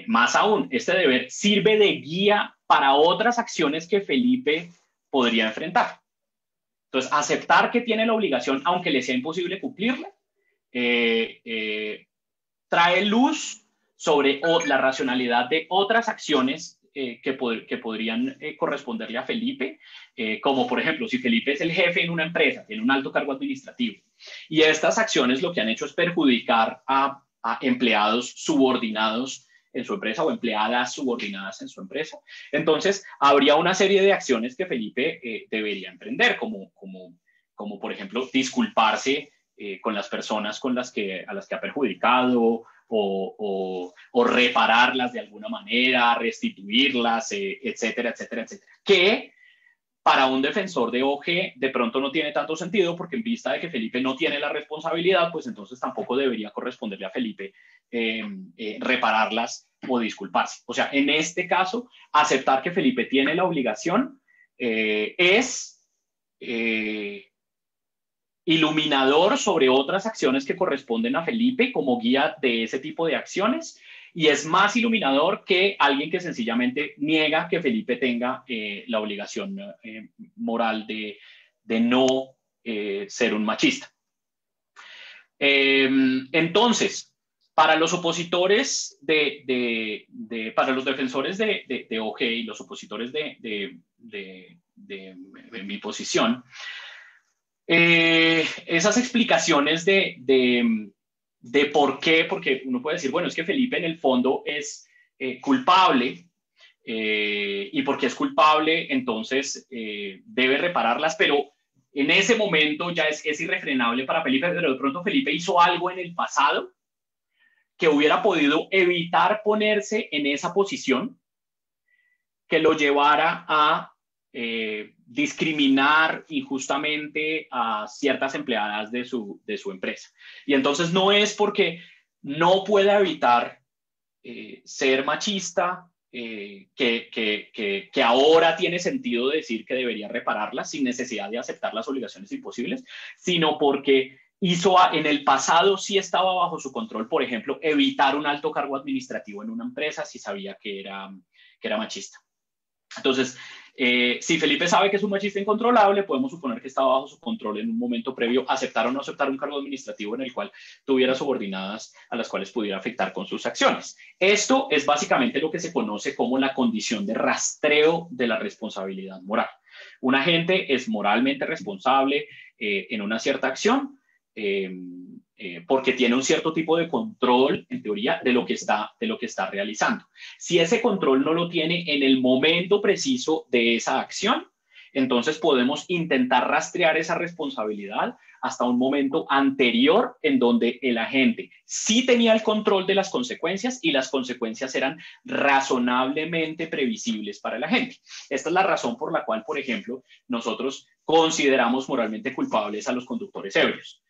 Más aún, este deber sirve de guía para otras acciones que Felipe podría enfrentar. Entonces, aceptar que tiene la obligación, aunque le sea imposible cumplirla, trae luz sobre la racionalidad de otras acciones que podrían corresponderle a Felipe, como por ejemplo, si Felipe es el jefe en una empresa, tiene un alto cargo administrativo, y estas acciones lo que han hecho es perjudicar a empleados subordinados en su empresa o empleadas subordinadas en su empresa, entonces habría una serie de acciones que Felipe debería emprender, como por ejemplo disculparse con las personas a las que ha perjudicado, o repararlas de alguna manera, restituirlas, etcétera, etcétera, etcétera. Que para un defensor de OG de pronto no tiene tanto sentido, porque en vista de que Felipe no tiene la responsabilidad, pues entonces tampoco debería corresponderle a Felipe repararlas o disculparse. O sea, en este caso, aceptar que Felipe tiene la obligación es iluminador sobre otras acciones que corresponden a Felipe como guía de ese tipo de acciones, y es más iluminador que alguien que sencillamente niega que Felipe tenga la obligación moral de no ser un machista. Entonces, para los opositores para los defensores de OG y los opositores de mi posición, esas explicaciones de por qué, porque uno puede decir, bueno, es que Felipe en el fondo es culpable, y porque es culpable, entonces debe repararlas, pero en ese momento ya es irrefrenable para Felipe, pero de pronto Felipe hizo algo en el pasado que hubiera podido evitar ponerse en esa posición, que lo llevara a discriminar injustamente a ciertas empleadas de su empresa. Y entonces no es porque no pueda evitar ser machista, que ahora tiene sentido decir que debería repararlas sin necesidad de aceptar las obligaciones imposibles, sino porque en el pasado sí estaba bajo su control, por ejemplo, evitar un alto cargo administrativo en una empresa si sabía que era machista. Entonces, si Felipe sabe que es un machista incontrolable, podemos suponer que estaba bajo su control en un momento previo, aceptar o no aceptar un cargo administrativo en el cual tuviera subordinadas a las cuales pudiera afectar con sus acciones. Esto es básicamente lo que se conoce como la condición de rastreo de la responsabilidad moral. Un agente es moralmente responsable en una cierta acción porque tiene un cierto tipo de control, en teoría, de lo que está realizando. Si ese control no lo tiene en el momento preciso de esa acción, entonces podemos intentar rastrear esa responsabilidad hasta un momento anterior en donde el agente sí tenía el control de las consecuencias y las consecuencias eran razonablemente previsibles para el agente. Esta es la razón por la cual, por ejemplo, nosotros consideramos moralmente culpables a los conductores ebrios.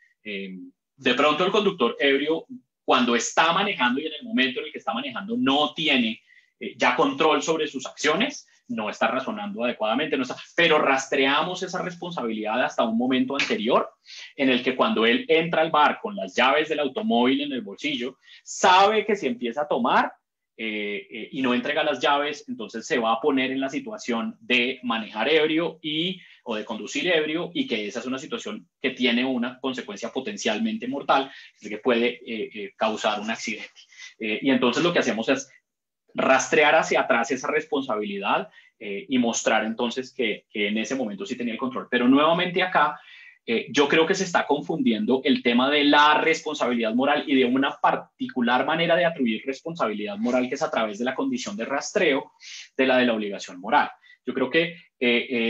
De pronto el conductor ebrio, cuando está manejando y en el momento en el que está manejando no tiene ya control sobre sus acciones, no está razonando adecuadamente, pero rastreamos esa responsabilidad hasta un momento anterior en el que cuando él entra al bar con las llaves del automóvil en el bolsillo, sabe que si empieza a tomar y no entrega las llaves, entonces se va a poner en la situación de manejar ebrio o de conducir ebrio, y que esa es una situación que tiene una consecuencia potencialmente mortal, que puede causar un accidente. Y entonces lo que hacemos es rastrear hacia atrás esa responsabilidad y mostrar entonces que en ese momento sí tenía el control. Pero nuevamente acá, yo creo que se está confundiendo el tema de la responsabilidad moral y de una particular manera de atribuir responsabilidad moral, que es a través de la condición de rastreo de la obligación moral. Yo creo que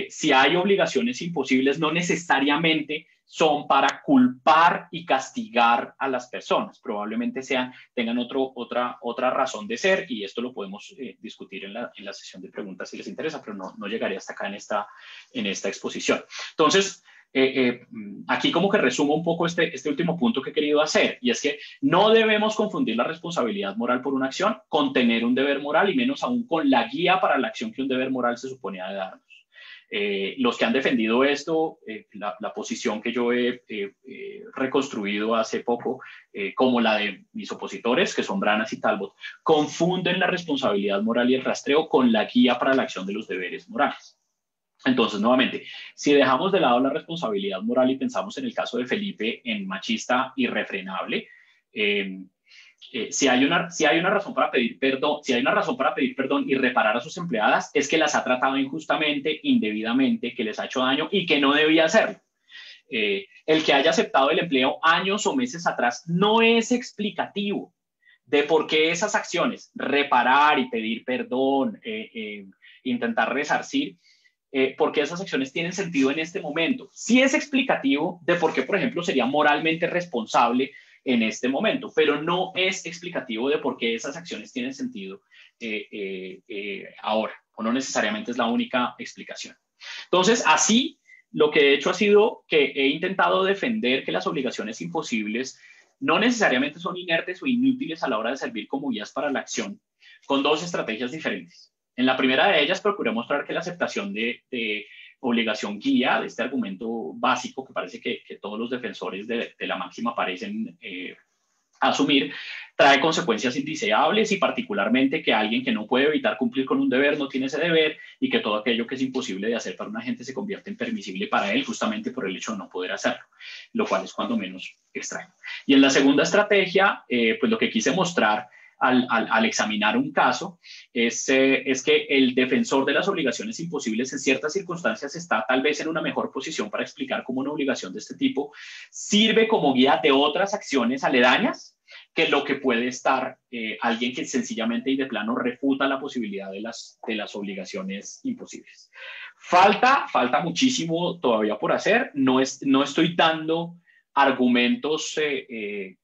si hay obligaciones imposibles, no necesariamente son para culpar y castigar a las personas. Probablemente tengan otra razón de ser, y esto lo podemos discutir en la sesión de preguntas si les interesa, pero no llegaré hasta acá en esta exposición. Entonces, aquí como que resumo un poco este último punto que he querido hacer, y es que no debemos confundir la responsabilidad moral por una acción con tener un deber moral, y menos aún con la guía para la acción que un deber moral se suponía de darnos. Los que han defendido esto, la posición que yo he reconstruido hace poco, como la de mis opositores, que son Branas y Talbot, confunden la responsabilidad moral y el rastreo con la guía para la acción de los deberes morales. Entonces, nuevamente, si dejamos de lado la responsabilidad moral y pensamos en el caso de Felipe en machista irrefrenable, si hay una razón para pedir perdón y reparar a sus empleadas, es que las ha tratado injustamente, indebidamente, que les ha hecho daño y que no debía hacerlo. El que haya aceptado el empleo años o meses atrás no es explicativo de por qué esas acciones, reparar y pedir perdón, intentar resarcir, porque esas acciones tienen sentido en este momento. Sí es explicativo de por qué, por ejemplo, sería moralmente responsable en este momento, pero no es explicativo de por qué esas acciones tienen sentido ahora, o no necesariamente es la única explicación. Entonces, así, lo que he hecho ha sido que he intentado defender que las obligaciones imposibles no necesariamente son inertes o inútiles a la hora de servir como guías para la acción, con dos estrategias diferentes. En la primera de ellas, procuré mostrar que la aceptación de obligación guía, de este argumento básico que parece que todos los defensores de la máxima parecen asumir, trae consecuencias indeseables y particularmente que alguien que no puede evitar cumplir con un deber no tiene ese deber y que todo aquello que es imposible de hacer para una gente se convierte en permisible para él justamente por el hecho de no poder hacerlo, lo cual es cuando menos extraño. Y en la segunda estrategia, pues lo que quise mostrar al examinar un caso es que el defensor de las obligaciones imposibles en ciertas circunstancias está tal vez en una mejor posición para explicar cómo una obligación de este tipo sirve como guía de otras acciones aledañas que lo que puede estar alguien que sencillamente y de plano refuta la posibilidad de las obligaciones imposibles. Falta muchísimo todavía por hacer. No estoy dando argumentos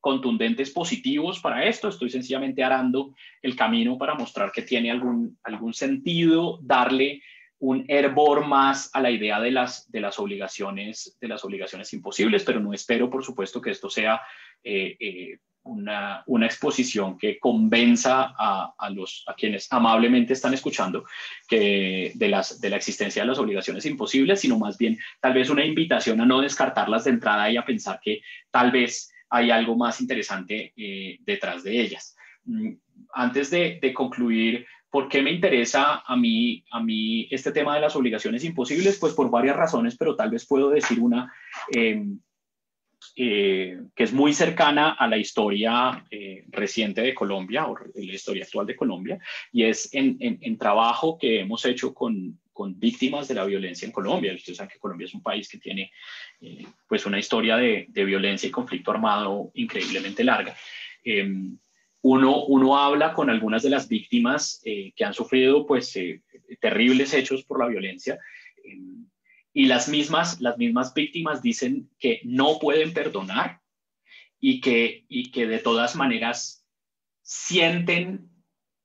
contundentes positivos para esto. Estoy sencillamente arando el camino para mostrar que tiene algún sentido darle un hervor más a la idea de las obligaciones imposibles, pero no espero, por supuesto, que esto sea una exposición que convenza a quienes amablemente están escuchando de la existencia de las obligaciones imposibles, sino más bien tal vez una invitación a no descartarlas de entrada y a pensar que tal vez hay algo más interesante detrás de ellas. Antes de concluir, ¿por qué me interesa a mí este tema de las obligaciones imposibles? Pues por varias razones, pero tal vez puedo decir una que es muy cercana a la historia reciente de Colombia o la historia actual de Colombia, y es en trabajo que hemos hecho con víctimas de la violencia en Colombia. Ustedes saben que Colombia es un país que tiene pues una historia de violencia y conflicto armado increíblemente larga. Uno habla con algunas de las víctimas que han sufrido pues terribles hechos por la violencia, y las mismas víctimas dicen que no pueden perdonar y que de todas maneras sienten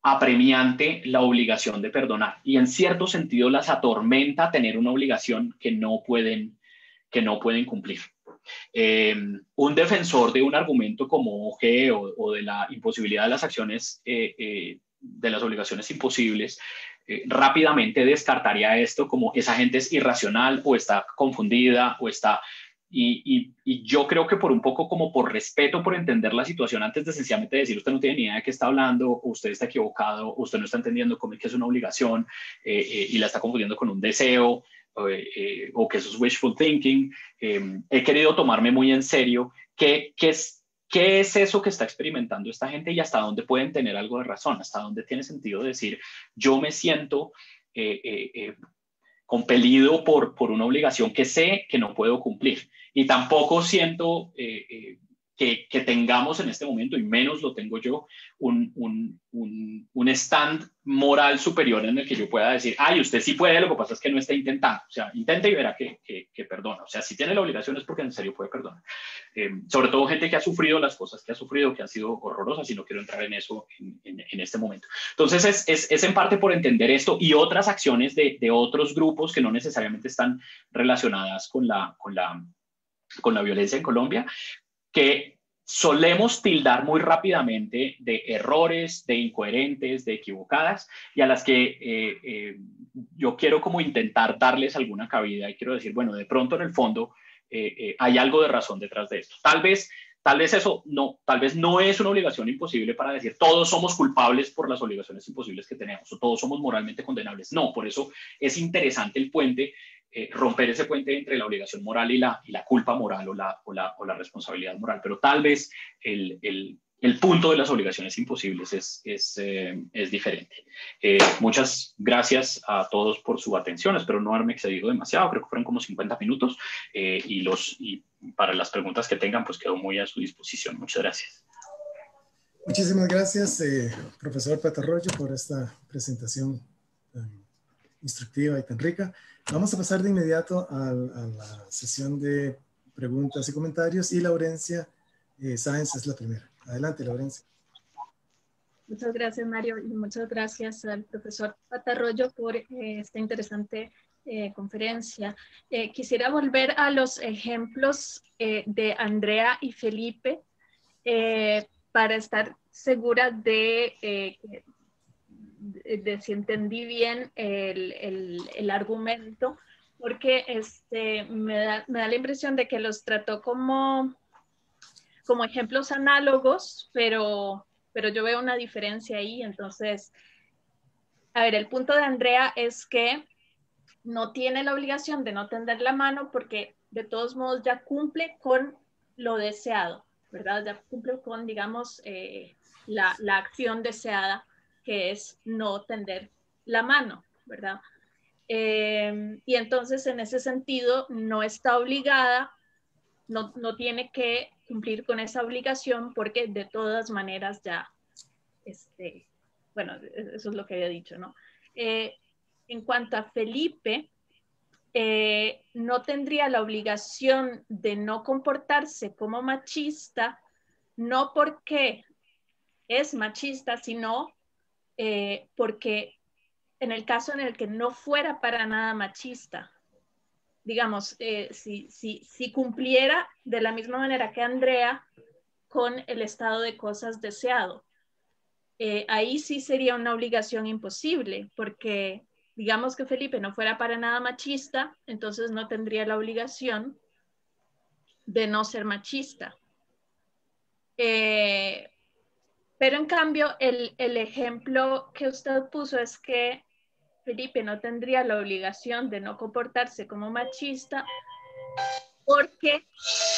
apremiante la obligación de perdonar, y en cierto sentido las atormenta tener una obligación que no pueden cumplir. Un defensor de un argumento como OG o de la imposibilidad de las acciones, de las obligaciones imposibles, rápidamente descartaría esto como esa gente es irracional o está confundida o está... Y yo creo que por un poco como por respeto, por entender la situación, antes de sencillamente decir usted no tiene ni idea de qué está hablando, o usted está equivocado, o usted no está entendiendo cómo es que es una obligación y la está confundiendo con un deseo, o que eso es wishful thinking, he querido tomarme muy en serio qué es eso que está experimentando esta gente y hasta dónde pueden tener algo de razón, hasta dónde tiene sentido decir yo me siento compelido por una obligación que sé que no puedo cumplir, y tampoco siento que tengamos en este momento, y menos lo tengo yo, un stand moral superior en el que yo pueda decir, ay, usted sí puede, lo que pasa es que no está intentando. O sea, intente y verá que perdona. O sea, si tiene la obligación es porque en serio puede perdonar. Sobre todo gente que ha sufrido las cosas que ha sufrido, que han sido horrorosas, y no quiero entrar en eso en este momento. Entonces, es en parte por entender esto y otras acciones de otros grupos que no necesariamente están relacionadas con la violencia en Colombia, que solemos tildar muy rápidamente de errores, de incoherentes, de equivocadas, y a las que yo quiero como intentar darles alguna cabida y quiero decir, bueno, de pronto en el fondo hay algo de razón detrás de esto. Tal vez eso no, tal vez no es una obligación imposible para decir todos somos culpables por las obligaciones imposibles que tenemos o todos somos moralmente condenables. No, por eso es interesante el puente, romper ese puente entre la obligación moral y la culpa moral o la responsabilidad moral. Pero tal vez el punto de las obligaciones imposibles es diferente. Muchas gracias a todos por su atención. Espero no haberme excedido demasiado. Creo que fueron como 50 minutos. Y para las preguntas que tengan, pues quedo muy a su disposición. Muchas gracias. Muchísimas gracias, profesor Patarroyo, por esta presentación tan instructiva y tan rica. Vamos a pasar de inmediato a la sesión de preguntas y comentarios, y Laurencia Sáenz es la primera. Adelante, Laurencia. Muchas gracias, Mario, y muchas gracias al profesor Patarroyo por esta interesante conferencia. Quisiera volver a los ejemplos de Andrea y Felipe, para estar segura de si entendí bien el argumento, porque me da la impresión de que los trató como ejemplos análogos, pero yo veo una diferencia ahí. Entonces, a ver, el punto de Andrea es que no tiene la obligación de no tender la mano porque de todos modos ya cumple con lo deseado, ¿verdad? Ya cumple con, digamos, la acción deseada, que es no tender la mano, ¿verdad? Y entonces, en ese sentido, no está obligada, no tiene que cumplir con esa obligación porque de todas maneras ya, bueno, eso es lo que había dicho, ¿no? En cuanto a Felipe, no tendría la obligación de no comportarse como machista, no porque es machista, sino porque en el caso en el que no fuera para nada machista, digamos, si cumpliera de la misma manera que Andrea con el estado de cosas deseado, ahí sí sería una obligación imposible, porque digamos que Felipe no fuera para nada machista, entonces no tendría la obligación de no ser machista. Pero en cambio, el ejemplo que usted puso es que Felipe no tendría la obligación de no comportarse como machista porque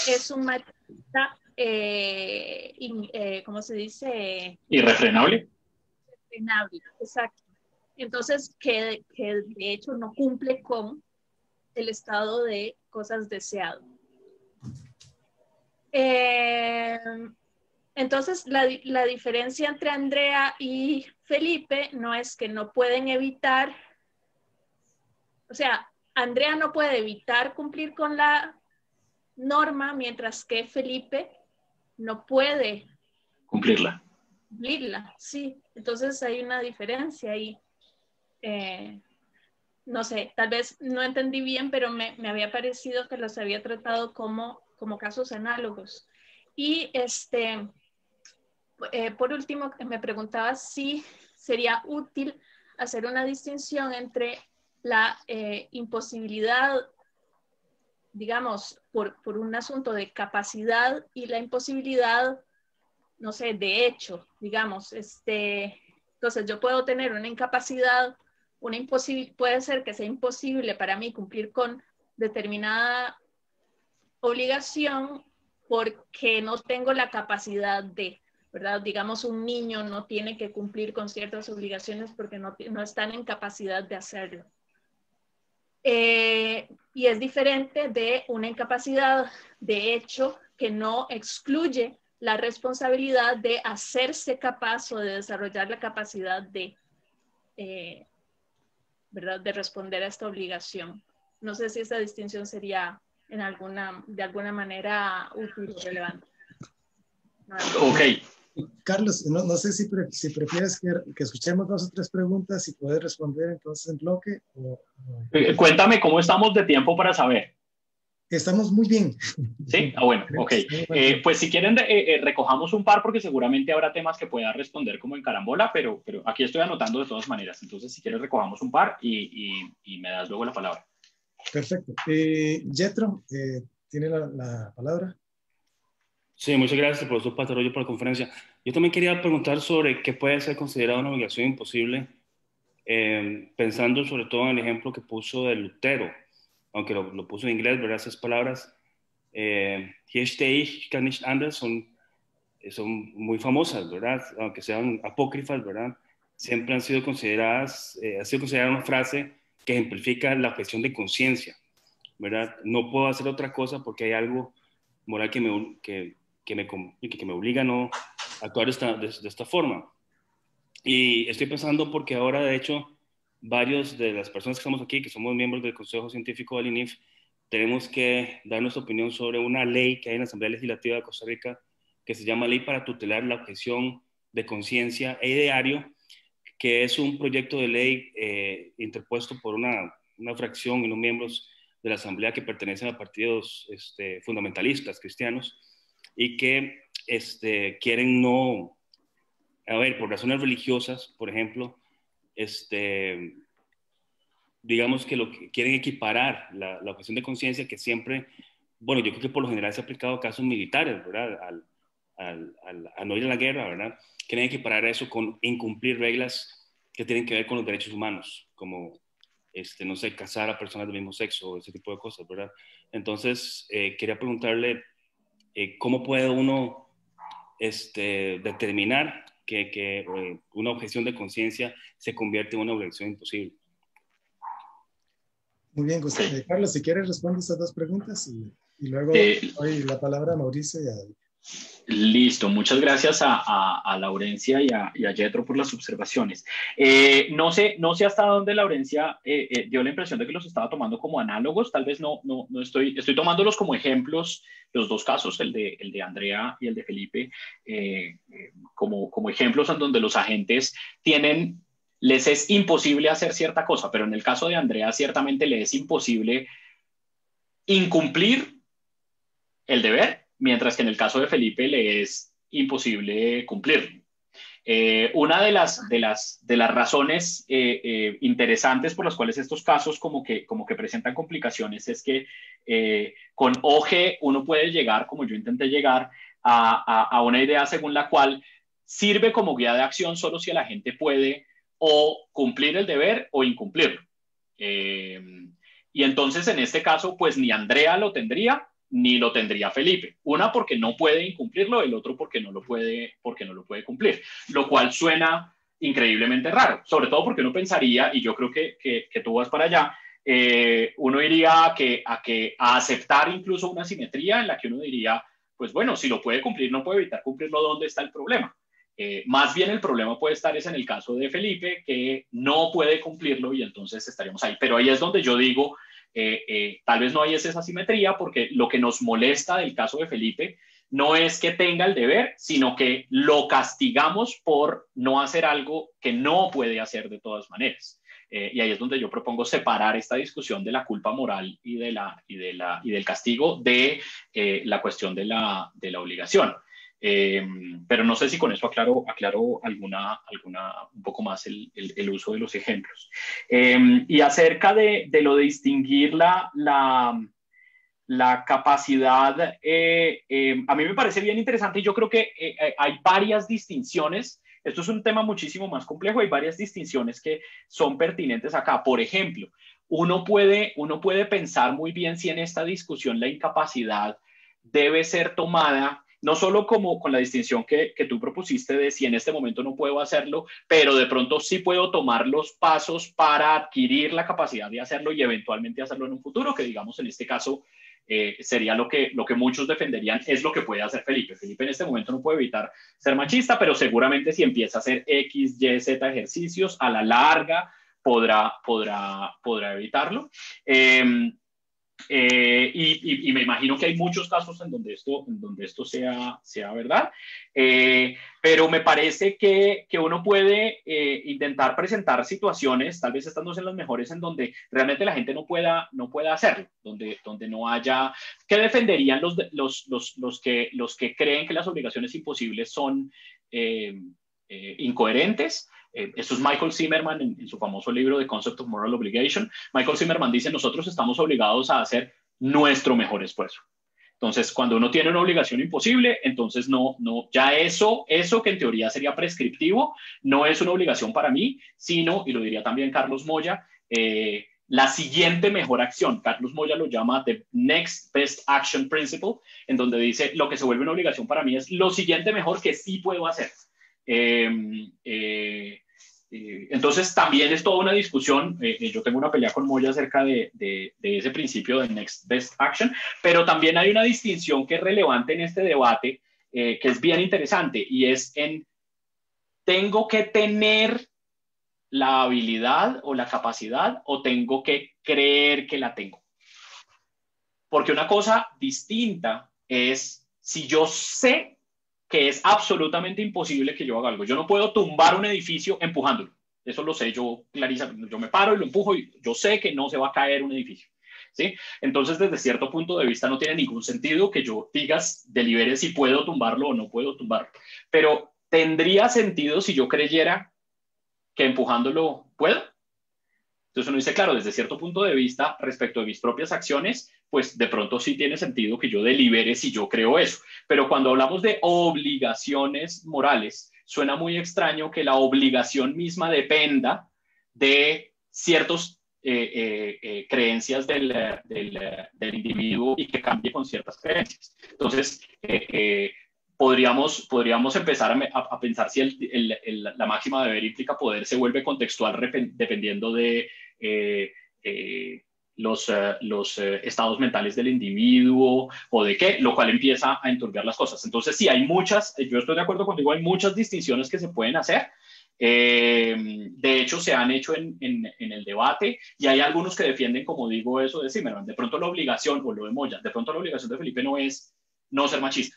es un machista, ¿cómo se dice? Irrefrenable. Irrefrenable, exacto. Entonces, que de hecho no cumple con el estado de cosas deseado. Entonces, la diferencia entre Andrea y Felipe no es que no pueden evitar, o sea, Andrea no puede evitar cumplir con la norma, mientras que Felipe no puede cumplirla. Sí. Entonces hay una diferencia ahí. No sé, tal vez no entendí bien, pero me había parecido que los había tratado como casos análogos. Y por último, me preguntaba si sería útil hacer una distinción entre la imposibilidad, digamos, por un asunto de capacidad y la imposibilidad, no sé, de hecho, digamos. Entonces yo puedo tener una incapacidad, puede ser que sea imposible para mí cumplir con determinada obligación porque no tengo la capacidad de, ¿verdad? Digamos, un niño no tiene que cumplir con ciertas obligaciones porque no están en capacidad de hacerlo. Y es diferente de una incapacidad de hecho que no excluye la responsabilidad de hacerse capaz o de desarrollar la capacidad de, ¿verdad?, de responder a esta obligación. No sé si esa distinción sería de alguna manera útil o relevante. Ok. Carlos, no sé si prefieres que escuchemos 2 o 3 preguntas y poder responder entonces en bloque. Cuéntame cómo estamos de tiempo para saber. Estamos muy bien. Sí, bueno, ok. Pues si quieren recojamos un par porque seguramente habrá temas que pueda responder como en carambola, pero aquí estoy anotando de todas maneras. Entonces si quieres recojamos un par y me das luego la palabra. Perfecto. Yetro, ¿tiene la palabra? Sí, muchas gracias, profesor Patarroyo, por la conferencia. Yo también quería preguntar sobre qué puede ser considerado una obligación imposible, pensando sobre todo en el ejemplo que puso de Lutero, aunque lo puso en inglés, ¿verdad? Esas palabras, hier stehe ich, kann nicht anders, son muy famosas, ¿verdad? Aunque sean apócrifas, ¿verdad? Siempre han sido consideradas, ha sido considerada una frase que ejemplifica la objeción de conciencia, ¿verdad? No puedo hacer otra cosa porque hay algo moral que me obliga a no actuar de esta forma. Y estoy pensando porque ahora, de hecho, varios de las personas que estamos aquí, que somos miembros del Consejo Científico del INIF, tenemos que dar nuestra opinión sobre una ley que hay en la Asamblea Legislativa de Costa Rica que se llama Ley para tutelar la objeción de conciencia e ideario, que es un proyecto de ley interpuesto por una fracción y unos miembros de la Asamblea que pertenecen a partidos fundamentalistas cristianos, y que quieren no, a ver, por razones religiosas, por ejemplo, digamos que lo que quieren equiparar la objeción de conciencia, que siempre, bueno, yo creo que por lo general se ha aplicado a casos militares, ¿verdad? A no ir a la guerra, ¿verdad? Quieren equiparar eso con incumplir reglas que tienen que ver con los derechos humanos, como, no sé, casar a personas del mismo sexo, ese tipo de cosas, ¿verdad? Entonces, quería preguntarle, ¿cómo puede uno determinar que una objeción de conciencia se convierte en una objeción imposible? Muy bien, Gustavo. Carlos, si quieres responder estas dos preguntas y luego doy la palabra a Mauricio y a David. Listo, muchas gracias a Laurencia y a Yetro por las observaciones. No sé hasta dónde Laurencia dio la impresión de que los estaba tomando como análogos, tal vez no estoy tomándolos como ejemplos, los dos casos, el de Andrea y el de Felipe, como ejemplos en donde los agentes les es imposible hacer cierta cosa, pero en el caso de Andrea ciertamente le es imposible incumplir el deber, mientras que en el caso de Felipe le es imposible cumplirlo. Una de las razones interesantes por las cuales estos casos como que presentan complicaciones es que con OG uno puede llegar, como yo intenté llegar, a una idea según la cual sirve como guía de acción solo si la gente puede o cumplir el deber o incumplirlo. Y entonces en este caso pues ni Andrea lo tendría ni lo tendría Felipe. Una porque no puede incumplirlo, el otro porque no lo puede cumplir, lo cual suena increíblemente raro, sobre todo porque uno pensaría, y yo creo que tú vas para allá, uno iría a aceptar incluso una simetría en la que uno diría, pues bueno, si lo puede cumplir, no puede evitar cumplirlo, ¿dónde está el problema? Más bien el problema puede estar en el caso de Felipe, que no puede cumplirlo y entonces estaríamos ahí. Pero ahí es donde yo digo, tal vez no hay esa simetría, porque lo que nos molesta del caso de Felipe no es que tenga el deber, sino que lo castigamos por no hacer algo que no puede hacer de todas maneras. Y ahí es donde yo propongo separar esta discusión de la culpa moral y del castigo de la cuestión de la obligación. Pero no sé si con eso aclaro alguna un poco más el uso de los ejemplos. Y acerca de lo de distinguir la capacidad, a mí me parece bien interesante y yo creo que hay varias distinciones. Esto es un tema muchísimo más complejo, hay varias distinciones que son pertinentes acá. Por ejemplo, uno puede pensar muy bien si en esta discusión la incapacidad debe ser tomada no solo como con la distinción que tú propusiste de si en este momento no puedo hacerlo, pero de pronto sí puedo tomar los pasos para adquirir la capacidad de hacerlo y eventualmente hacerlo en un futuro, que digamos en este caso sería lo que muchos defenderían, es lo que puede hacer Felipe. Felipe en este momento no puede evitar ser machista, pero seguramente si empieza a hacer X, Y, Z ejercicios, a la larga podrá evitarlo. Y me imagino que hay muchos casos en donde esto sea verdad, pero me parece que uno puede intentar presentar situaciones, tal vez estas no sean las mejores, en donde realmente la gente no pueda hacerlo, donde no haya, ¿qué defenderían los que creen que las obligaciones imposibles son incoherentes? Esto es Michael Zimmerman en su famoso libro The Concept of Moral Obligation. Michael Zimmerman dice, nosotros estamos obligados a hacer nuestro mejor esfuerzo. Entonces, cuando uno tiene una obligación imposible, entonces ya eso que en teoría sería prescriptivo, no es una obligación para mí, sino, y lo diría también Carlos Moya, la siguiente mejor acción. Carlos Moya lo llama The Next Best Action Principle, en donde dice, lo que se vuelve una obligación para mí es lo siguiente mejor que sí puedo hacer. Entonces también es toda una discusión. Yo tengo una pelea con Moya acerca de ese principio de Next Best Action, pero también hay una distinción que es relevante en este debate, que es bien interesante, y es ¿tengo que tener la habilidad o la capacidad o tengo que creer que la tengo? Porque una cosa distinta es si yo sé que es absolutamente imposible que yo haga algo. Yo no puedo tumbar un edificio empujándolo. Eso lo sé yo, Clarisa. Yo me paro y lo empujo y yo sé que no se va a caer un edificio. ¿sí? Entonces, desde cierto punto de vista, no tiene ningún sentido que yo digas, delibere si puedo tumbarlo o no puedo tumbarlo. Pero tendría sentido si yo creyera que empujándolo puedo. Entonces uno dice, claro, desde cierto punto de vista, respecto de mis propias acciones, pues de pronto sí tiene sentido que yo delibere si yo creo eso. Pero cuando hablamos de obligaciones morales, suena muy extraño que la obligación misma dependa de ciertas creencias del individuo y que cambie con ciertas creencias. Entonces, podríamos empezar a pensar si la máxima deber implica poder se vuelve contextual dependiendo de los estados mentales del individuo o de qué, lo cual empieza a enturbiar las cosas. Entonces, sí, hay muchas, yo estoy de acuerdo contigo, hay muchas distinciones que se pueden hacer. De hecho, se han hecho en el debate y hay algunos que defienden, como digo, eso de Zimmerman. De pronto la obligación, o lo de Moya, de pronto la obligación de Felipe no es no ser machista.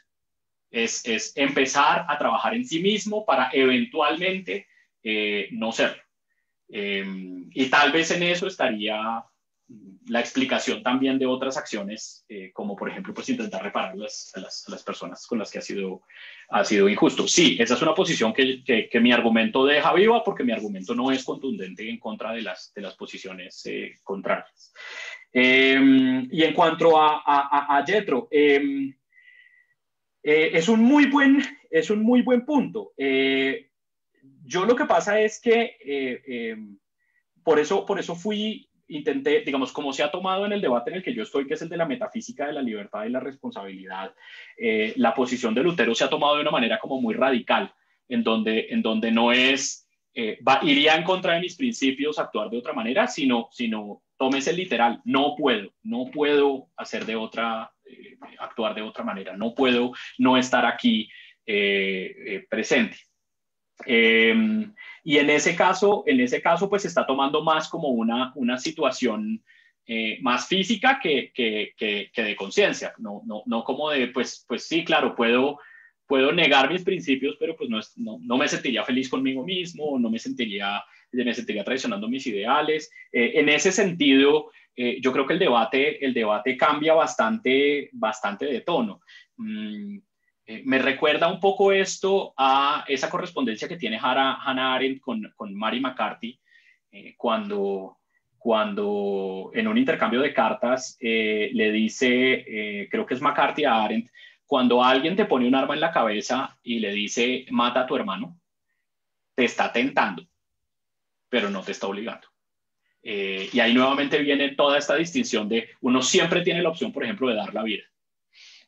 Es empezar a trabajar en sí mismo para eventualmente no serlo. Y tal vez en eso estaría la explicación también de otras acciones, como por ejemplo, pues intentar reparar a las personas con las que ha sido injusto. Sí, esa es una posición que mi argumento deja viva, porque mi argumento no es contundente en contra de las posiciones contrarias. Y en cuanto a Jethro, es un muy buen punto. Yo lo que pasa es que por eso intenté, digamos, como se ha tomado en el debate en el que yo estoy, que es el de la metafísica de la libertad y la responsabilidad, la posición de Lutero se ha tomado de una manera como muy radical, en donde no es, iría en contra de mis principios actuar de otra manera, sino tómese literal, no puedo hacer de otra, actuar de otra manera, no puedo no estar aquí presente. Y en ese caso, pues se está tomando más como una situación más física que de conciencia, no como de, pues sí, claro, puedo negar mis principios, pero pues no me sentiría feliz conmigo mismo, me sentiría traicionando mis ideales. En ese sentido, yo creo que el debate cambia bastante de tono. Me recuerda un poco esto a esa correspondencia que tiene Hannah Arendt con Mary McCarthy, cuando en un intercambio de cartas le dice, creo que es McCarthy a Arendt, cuando alguien te pone un arma en la cabeza y le dice, mata a tu hermano, te está tentando, pero no te está obligando. Y ahí nuevamente viene toda esta distinción de uno siempre tiene la opción, por ejemplo, de dar la vida.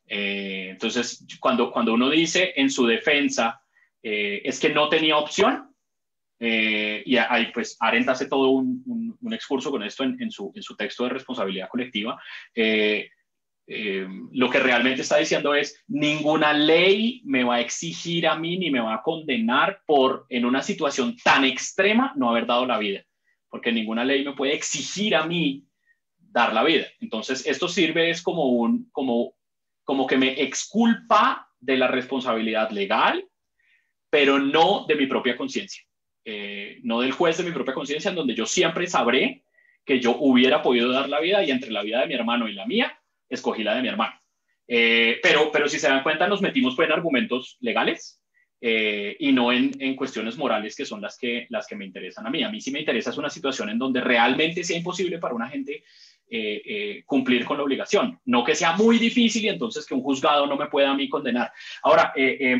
Entonces, cuando uno dice en su defensa es que no tenía opción, y ahí pues Arendt hace todo un excurso con esto en su texto de responsabilidad colectiva, lo que realmente está diciendo es ninguna ley me va a exigir a mí ni me va a condenar por en una situación tan extrema no haber dado la vida, porque ninguna ley me puede exigir a mí dar la vida. Entonces esto sirve es como que me exculpa de la responsabilidad legal, pero no de mi propia conciencia, no del juez de mi propia conciencia, en donde yo siempre sabré que yo hubiera podido dar la vida y entre la vida de mi hermano y la mía, escogí la de mi hermano. Pero si se dan cuenta, nos metimos pues en argumentos legales y no en cuestiones morales, que son las que me interesan a mí. A mí sí me interesa es una situación en donde realmente sea imposible para una gente cumplir con la obligación, no que sea muy difícil y entonces que un juzgado no me pueda a mí condenar. Ahora,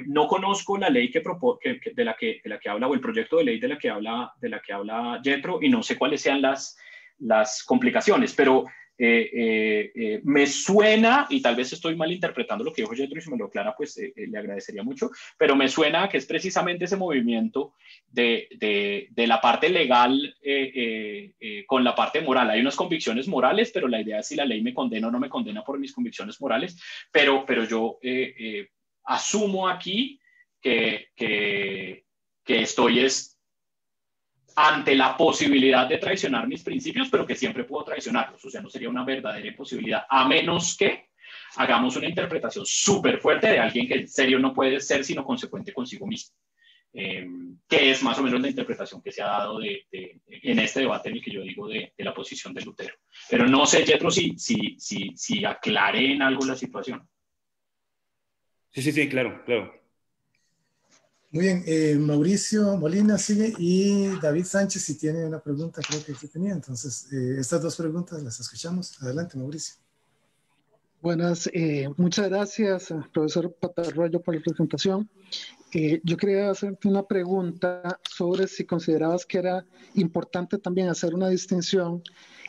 no conozco la ley de la que habla, o el proyecto de ley de la que habla Jethro, y no sé cuáles sean las complicaciones, pero me suena, y tal vez estoy malinterpretando lo que dijo Jethro, y si me lo aclara, pues le agradecería mucho, pero me suena que es precisamente ese movimiento de la parte legal con la parte moral. Hay unas convicciones morales, pero la idea es si la ley me condena o no me condena por mis convicciones morales, pero yo asumo aquí que estoy ante la posibilidad de traicionar mis principios, pero que siempre puedo traicionarlos. O sea, no sería una verdadera imposibilidad, a menos que hagamos una interpretación súper fuerte de alguien que en serio no puede ser sino consecuente consigo mismo. que es más o menos la interpretación que se ha dado en este debate en el que yo digo de la posición de Lutero. Pero no sé, Jetro, si aclaré en algo la situación. Sí, claro, claro. Muy bien, Mauricio Molina sigue y David Sánchez si tiene una pregunta, creo que sí tenía. Entonces, estas dos preguntas las escuchamos. Adelante, Mauricio. Buenas, muchas gracias, profesor Patarroyo, por la presentación. Yo quería hacerte una pregunta sobre si considerabas que era importante también hacer una distinción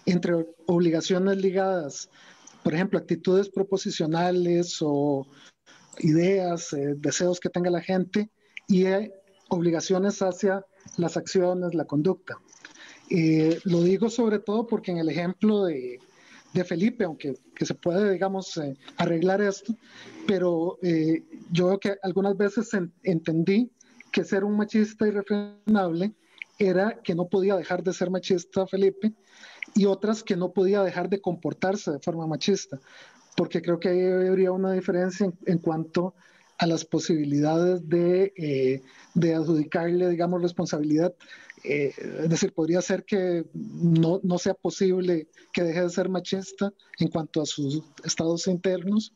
entre obligaciones ligadas, por ejemplo, actitudes proposicionales o ideas, deseos que tenga la gente, y obligaciones hacia las acciones, la conducta. Lo digo sobre todo porque en el ejemplo de Felipe, aunque que se puede, digamos, arreglar esto, pero yo veo que algunas veces entendí que ser un machista irrefrenable era que no podía dejar de ser machista Felipe, y otras que no podía dejar de comportarse de forma machista, porque creo que ahí habría una diferencia en cuanto a las posibilidades de adjudicarle, digamos, responsabilidad. Es decir, podría ser que no sea posible que deje de ser machista en cuanto a sus estados internos,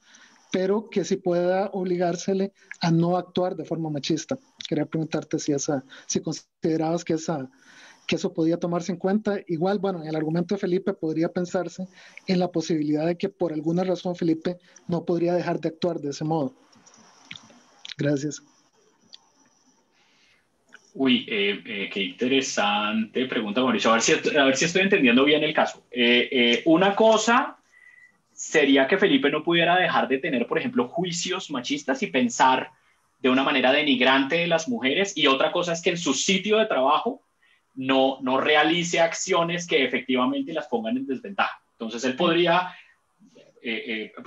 pero que sí pueda obligársele a no actuar de forma machista. Quería preguntarte si considerabas que eso podía tomarse en cuenta. Igual, bueno, en el argumento de Felipe podría pensarse en la posibilidad de que por alguna razón Felipe no podría dejar de actuar de ese modo. Gracias. Uy, qué interesante pregunta, Mauricio. A ver si estoy entendiendo bien el caso. Una cosa sería que Felipe no pudiera dejar de tener, por ejemplo, juicios machistas y pensar de una manera denigrante de las mujeres. Y otra cosa es que en su sitio de trabajo no realice acciones que efectivamente las pongan en desventaja. Entonces él podría,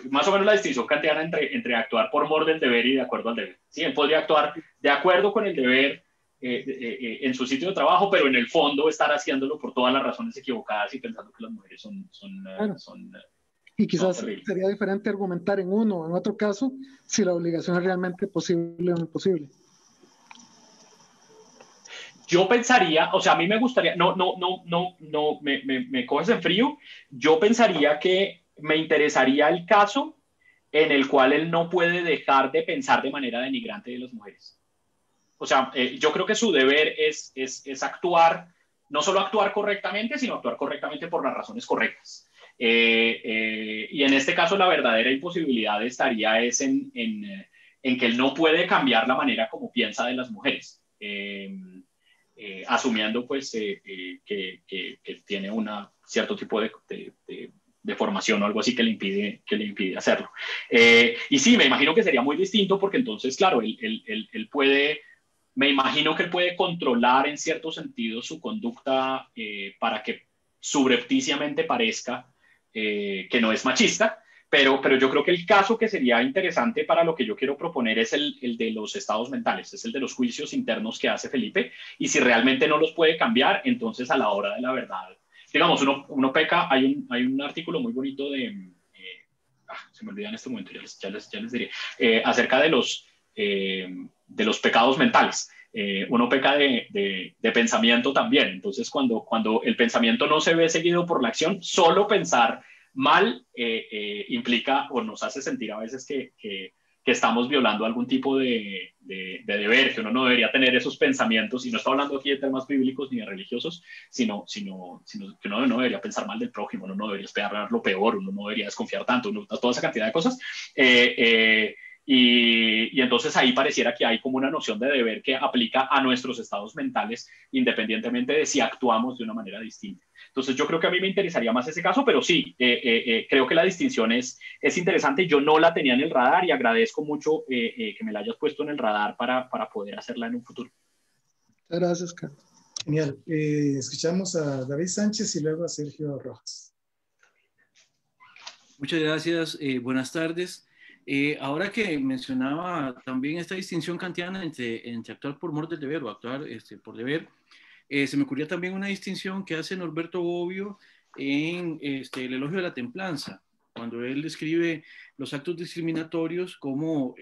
más o menos la distinción kantiana entre actuar por mor del deber y de acuerdo al deber. ¿Sí? Él podría actuar de acuerdo con el deber en su sitio de trabajo, pero en el fondo estar haciéndolo por todas las razones equivocadas y pensando que las mujeres son y quizás sería diferente argumentar en uno o en otro caso si la obligación es realmente posible o imposible. Yo pensaría, o sea, a mí me gustaría, me coges en frío, yo pensaría que me interesaría el caso en el cual él no puede dejar de pensar de manera denigrante de las mujeres. O sea, yo creo que su deber es actuar, no solo actuar correctamente, sino actuar correctamente por las razones correctas. Y en este caso la verdadera imposibilidad estaría es en que él no puede cambiar la manera como piensa de las mujeres. Asumiendo pues que tiene un cierto tipo de formación o algo así que le impide hacerlo. Y sí, me imagino que sería muy distinto porque entonces, claro, él puede, me imagino que él puede controlar en cierto sentido su conducta para que subrepticiamente parezca que no es machista. Pero yo creo que el caso que sería interesante para lo que yo quiero proponer es el de los estados mentales, es el de los juicios internos que hace Felipe, y si realmente no los puede cambiar, entonces a la hora de la verdad, digamos, uno peca, hay un artículo muy bonito se me olvida en este momento, ya les diré, acerca de los pecados mentales. Uno peca de pensamiento también, entonces cuando el pensamiento no se ve seguido por la acción, solo pensar mal implica o nos hace sentir a veces que estamos violando algún tipo de deber, que uno no debería tener esos pensamientos, y no estoy hablando aquí de temas bíblicos ni de religiosos, sino que uno no debería pensar mal del prójimo, uno no debería esperar lo peor, uno no debería desconfiar tanto, toda esa cantidad de cosas. Y entonces ahí pareciera que hay como una noción de deber que aplica a nuestros estados mentales, independientemente de si actuamos de una manera distinta. Entonces yo creo que a mí me interesaría más ese caso, pero sí, creo que la distinción es interesante. Yo no la tenía en el radar y agradezco mucho que me la hayas puesto en el radar para poder hacerla en un futuro. Gracias, Carlos. Genial. Escuchamos a David Sánchez y luego a Sergio Rojas. Muchas gracias. Buenas tardes. Ahora que mencionaba también esta distinción kantiana entre actuar por mor del deber o actuar por deber, se me ocurría también una distinción que hace Norberto Bobbio en el elogio de la templanza, cuando él describe los actos discriminatorios como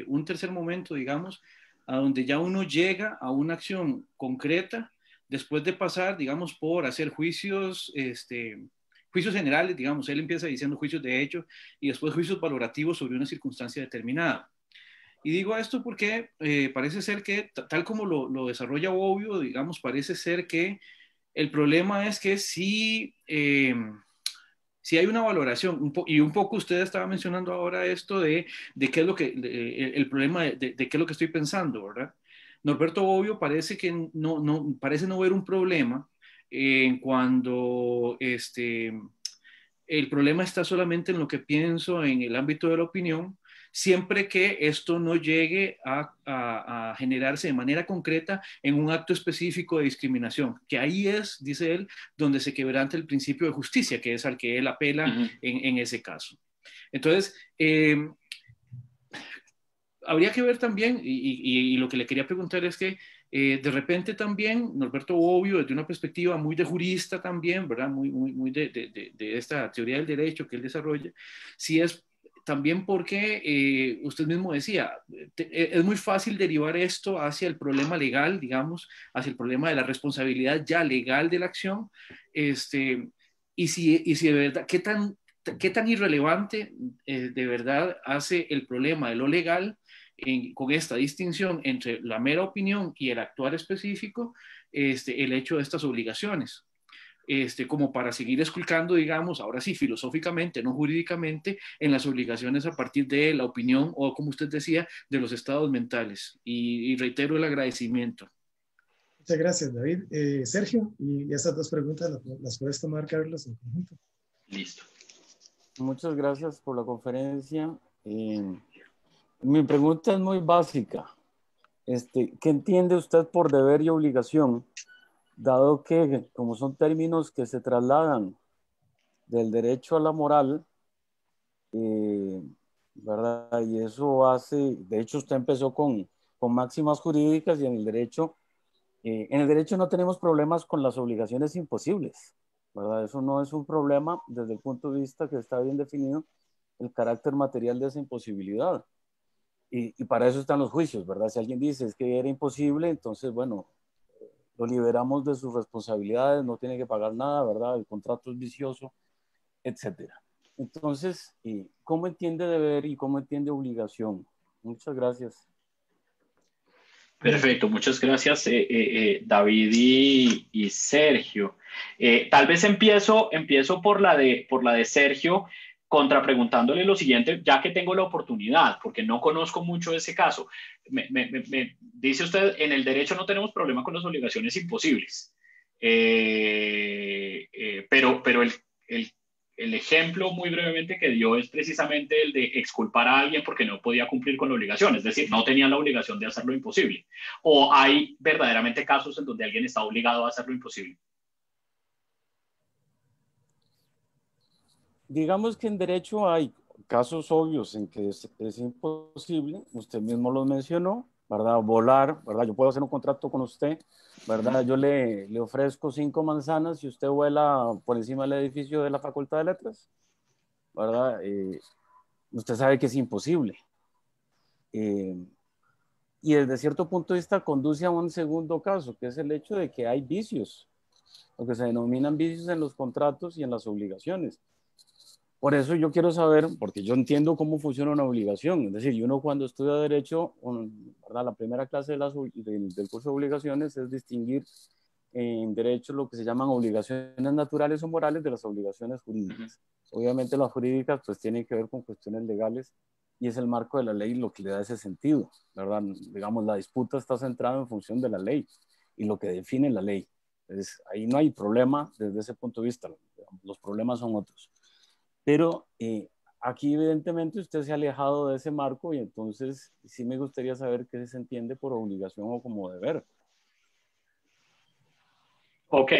un tercer momento, digamos, a donde ya uno llega a una acción concreta después de pasar, digamos, por hacer juicios, juicios generales, digamos, él empieza diciendo juicios de hecho y después juicios valorativos sobre una circunstancia determinada. Y digo esto porque parece ser que, tal como lo desarrolla Bobbio, digamos, parece ser que el problema es que si hay una valoración, y un poco usted estaba mencionando ahora esto de qué es lo que, el problema de qué es lo que estoy pensando, ¿verdad? Norberto Bobbio parece que parece no ver un problema cuando el problema está solamente en lo que pienso en el ámbito de la opinión, siempre que esto no llegue a generarse de manera concreta en un acto específico de discriminación, que ahí es, dice él, donde se quebranta el principio de justicia, que es al que él apela en ese caso. Entonces, habría que ver también, y lo que le quería preguntar es que de repente también Norberto Bobbio, desde una perspectiva muy de jurista también, ¿verdad? Muy de esta teoría del derecho que él desarrolla, si es también porque usted mismo decía, es muy fácil derivar esto hacia el problema legal, digamos, hacia el problema de la responsabilidad ya legal de la acción, y si de verdad, ¿qué tan irrelevante de verdad hace el problema de lo legal con esta distinción entre la mera opinión y el actuar específico, el hecho de estas obligaciones? Como para seguir esculcando, digamos, ahora sí, filosóficamente, no jurídicamente, en las obligaciones a partir de la opinión o, como usted decía, de los estados mentales. Y reitero el agradecimiento. Muchas gracias, David. Sergio, y esas dos preguntas las puedes tomar, Carlos, en conjunto. Listo. Muchas gracias por la conferencia. Mi pregunta es muy básica. ¿Qué entiende usted por deber y obligación? Dado que, como son términos que se trasladan del derecho a la moral, ¿verdad? Y eso hace, de hecho usted empezó con máximas jurídicas y en el derecho no tenemos problemas con las obligaciones imposibles, ¿verdad? Eso no es un problema desde el punto de vista que está bien definido el carácter material de esa imposibilidad. Y para eso están los juicios, ¿verdad? Si alguien dice es que era imposible, entonces, bueno, lo liberamos de sus responsabilidades, no tiene que pagar nada, ¿verdad? El contrato es vicioso, etcétera. Entonces, ¿cómo entiende deber y cómo entiende obligación? Muchas gracias. Perfecto, muchas gracias, David y Sergio. Tal vez empiezo por la de Sergio, contrapreguntándole lo siguiente, ya que tengo la oportunidad, porque no conozco mucho ese caso. Me dice usted, en el derecho no tenemos problema con las obligaciones imposibles, pero el ejemplo muy brevemente que dio es precisamente el de exculpar a alguien porque no podía cumplir con la obligación, es decir, no tenían la obligación de hacer lo imposible. ¿O hay verdaderamente casos en donde alguien está obligado a hacer lo imposible? Digamos que en derecho hay casos obvios en que es imposible, usted mismo los mencionó, ¿verdad? Volar, ¿verdad? Yo puedo hacer un contrato con usted, ¿verdad? Yo le ofrezco 5 manzanas y usted vuela por encima del edificio de la Facultad de Letras, ¿verdad? Usted sabe que es imposible. Y desde cierto punto de vista conduce a un segundo caso, que es el hecho de que hay vicios, lo que se denominan vicios en los contratos y en las obligaciones. Por eso yo quiero saber, porque yo entiendo cómo funciona una obligación, es decir, uno cuando estudia Derecho, ¿verdad? La primera clase del curso de obligaciones es distinguir en Derecho lo que se llaman obligaciones naturales o morales de las obligaciones jurídicas. Obviamente las jurídicas pues tienen que ver con cuestiones legales y es el marco de la ley lo que le da ese sentido, ¿verdad? Digamos, la disputa está centrada en función de la ley y lo que define la ley. Entonces, ahí no hay problema desde ese punto de vista, los problemas son otros. Pero aquí evidentemente usted se ha alejado de ese marco y entonces sí me gustaría saber qué se entiende por obligación o como deber. Ok,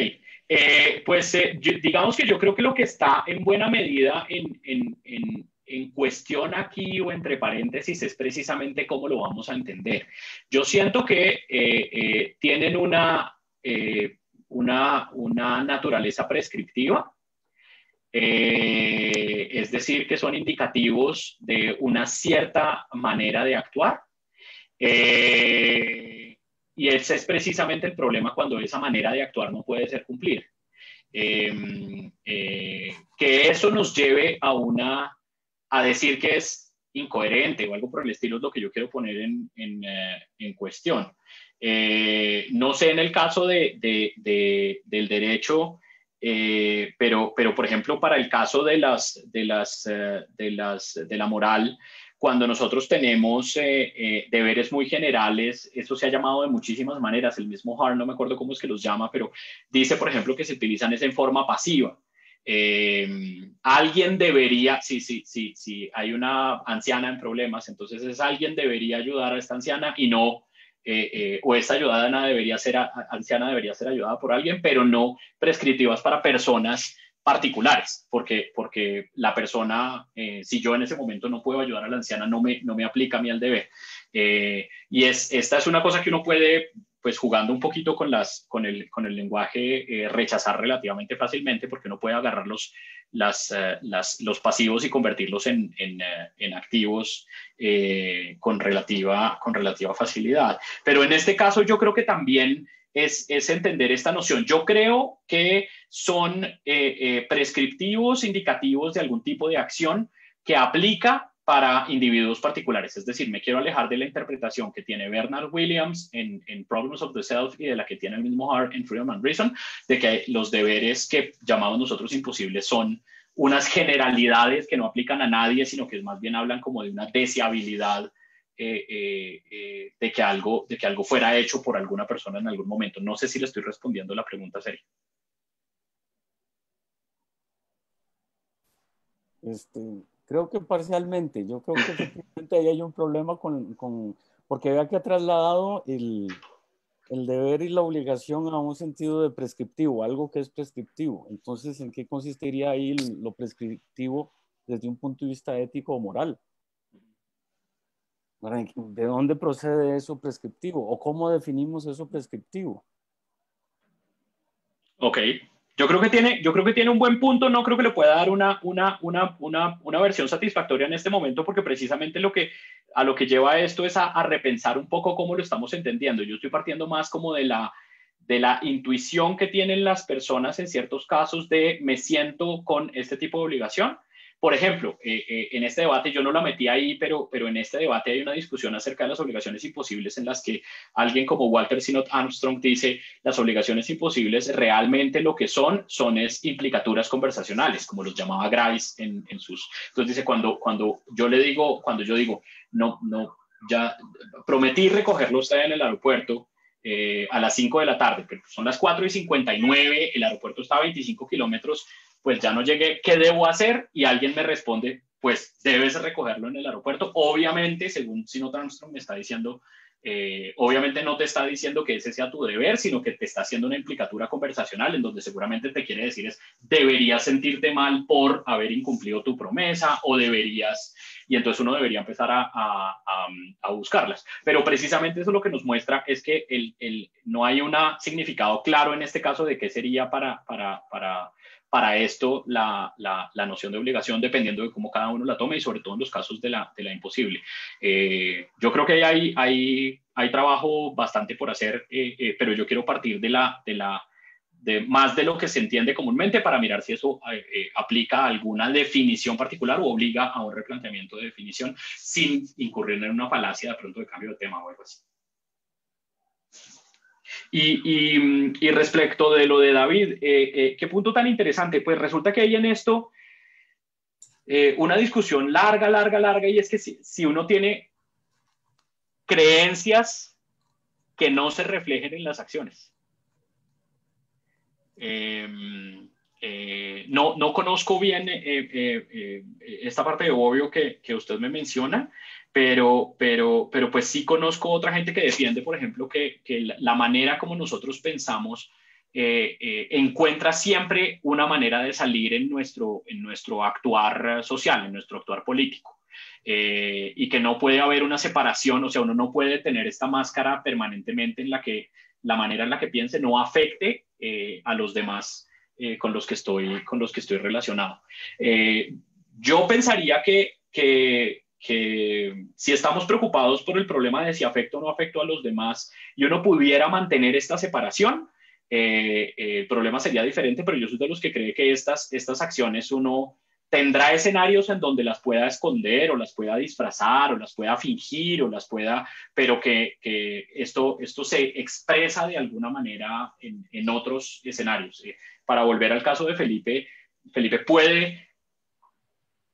pues digamos que yo creo que lo que está en buena medida en cuestión aquí o entre paréntesis es precisamente cómo lo vamos a entender. Yo siento que tienen una naturaleza prescriptiva. Es decir, que son indicativos de una cierta manera de actuar Y ese es precisamente el problema cuando esa manera de actuar no puede ser cumplida. Que eso nos lleve a decir que es incoherente o algo por el estilo es lo que yo quiero poner en cuestión. No sé en el caso del derecho, pero por ejemplo para el caso de la moral, cuando nosotros tenemos deberes muy generales, eso se ha llamado de muchísimas maneras. El mismo Hart, no me acuerdo cómo es que los llama, pero dice, por ejemplo, que se utilizan es en forma pasiva. Alguien debería, si hay una anciana en problemas, entonces alguien debería ayudar a esta anciana y no, o esta anciana debería ser ayudada por alguien, pero no prescriptivas para personas particulares, porque la persona, si yo en ese momento no puedo ayudar a la anciana, no me aplica a mí el deber. Esta es una cosa que uno puede, pues jugando un poquito con el lenguaje, rechazar relativamente fácilmente, porque uno puede agarrar los pasivos y convertirlos en activos con relativa facilidad. Pero en este caso yo creo que también es entender esta noción. Yo creo que son prescriptivos, indicativos de algún tipo de acción que aplica para individuos particulares. Es decir, me quiero alejar de la interpretación que tiene Bernard Williams en Problems of the Self y de la que tiene el mismo Hart en Freedom and Reason, de que los deberes que llamamos nosotros imposibles son unas generalidades que no aplican a nadie, sino que más bien hablan como de una deseabilidad de que algo fuera hecho por alguna persona en algún momento. No sé si le estoy respondiendo la pregunta seria. Creo que parcialmente. Yo creo que efectivamente ahí hay un problema porque vea que ha trasladado el deber y la obligación a un sentido de prescriptivo, algo que es prescriptivo. Entonces, ¿en qué consistiría ahí lo prescriptivo desde un punto de vista ético o moral? ¿De dónde procede eso prescriptivo? ¿O cómo definimos eso prescriptivo? Ok. Yo creo que tiene un buen punto. No creo que le pueda dar una versión satisfactoria en este momento, porque precisamente a lo que lleva esto es a repensar un poco cómo lo estamos entendiendo. Yo estoy partiendo más como de la intuición que tienen las personas en ciertos casos de me siento con este tipo de obligación. Por ejemplo, en este debate, yo no la metí ahí, pero en este debate hay una discusión acerca de las obligaciones imposibles en las que alguien como Walter Sinnott Armstrong dice las obligaciones imposibles realmente lo que son es implicaturas conversacionales, como los llamaba Grice en sus... Entonces dice, cuando yo digo, no, ya prometí recogerlo usted en el aeropuerto a las 5 de la tarde, pero son las 4:59, el aeropuerto está a 25 kilómetros, pues ya no llegué, ¿qué debo hacer? Y alguien me responde, pues debes recogerlo en el aeropuerto. Obviamente, según Sinnott Armstrong me está diciendo, obviamente no te está diciendo que ese sea tu deber, sino que te está haciendo una implicatura conversacional en donde seguramente te quiere decir deberías sentirte mal por haber incumplido tu promesa o deberías, y entonces uno debería empezar a buscarlas. Pero precisamente eso lo que nos muestra es que no hay un significado claro en este caso de qué sería para esto la noción de obligación, dependiendo de cómo cada uno la tome y sobre todo en los casos de la imposible. Yo creo que hay trabajo bastante por hacer, pero yo quiero partir de más de lo que se entiende comúnmente para mirar si eso aplica a alguna definición particular o obliga a un replanteamiento de definición sin incurrir en una falacia de pronto de cambio de tema o algo así. Y respecto de lo de David, qué punto tan interesante. Pues resulta que hay en esto una discusión larga, y es que si uno tiene creencias que no se reflejen en las acciones. No conozco bien esta parte de obvio que usted me menciona, pero pues sí conozco otra gente que defiende, por ejemplo, que la manera como nosotros pensamos encuentra siempre una manera de salir en nuestro actuar social, en nuestro actuar político. Y que no puede haber una separación, o sea, uno no puede tener esta máscara permanentemente en la que la manera en la que piense no afecte a los demás con los que estoy relacionado. Yo pensaría que si estamos preocupados por el problema de si afecto o no afecto a los demás y uno pudiera mantener esta separación, el problema sería diferente, pero yo soy de los que cree que estas acciones uno tendrá escenarios en donde las pueda esconder o las pueda disfrazar o las pueda fingir o las pueda, pero que esto se expresa de alguna manera en otros escenarios. Para volver al caso de Felipe, Felipe puede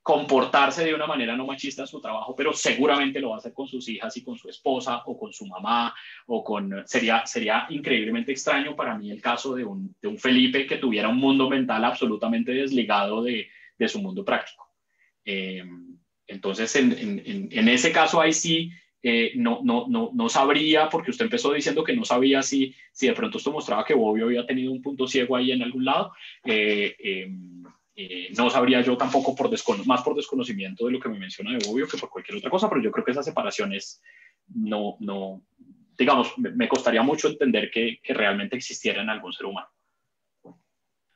comportarse de una manera no machista en su trabajo, pero seguramente lo va a hacer con sus hijas y con su esposa o con su mamá o con... Sería increíblemente extraño para mí el caso de un Felipe que tuviera un mundo mental absolutamente desligado de su mundo práctico. Entonces, en ese caso ahí sí, no sabría, porque usted empezó diciendo que no sabía si de pronto esto mostraba que Bobbio había tenido un punto ciego ahí en algún lado. No sabría yo tampoco más por desconocimiento de lo que me menciona de Bobbio que por cualquier otra cosa, pero yo creo que esas separaciones digamos, me costaría mucho entender que realmente existiera en algún ser humano.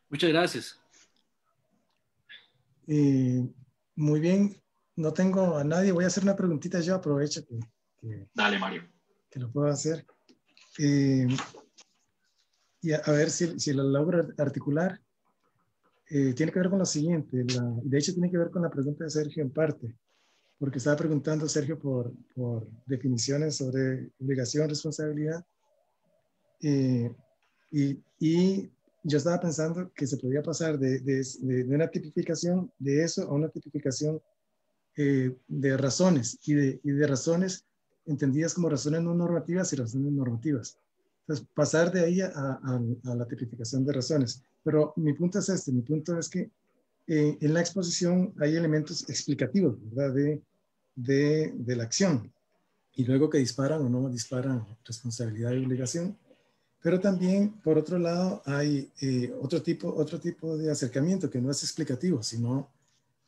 Muchas gracias. Muy bien, no tengo a nadie, voy a hacer una preguntita yo, aprovecho que Dale, Mario. Que lo puedo hacer. Y a ver si lo logro articular. Tiene que ver con lo siguiente, de hecho tiene que ver con la pregunta de Sergio en parte, porque estaba preguntando Sergio por definiciones sobre obligación, responsabilidad, y yo estaba pensando que se podía pasar de una tipificación de eso a una tipificación de razones, y de razones entendidas como razones no normativas y razones normativas. Entonces, pasar de ahí a la tipificación de razones. Pero mi punto es mi punto es que en la exposición hay elementos explicativos, ¿verdad? De la acción, y luego que disparan o no disparan responsabilidad y obligación. Pero también, por otro lado, hay otro tipo de acercamiento que no es explicativo, sino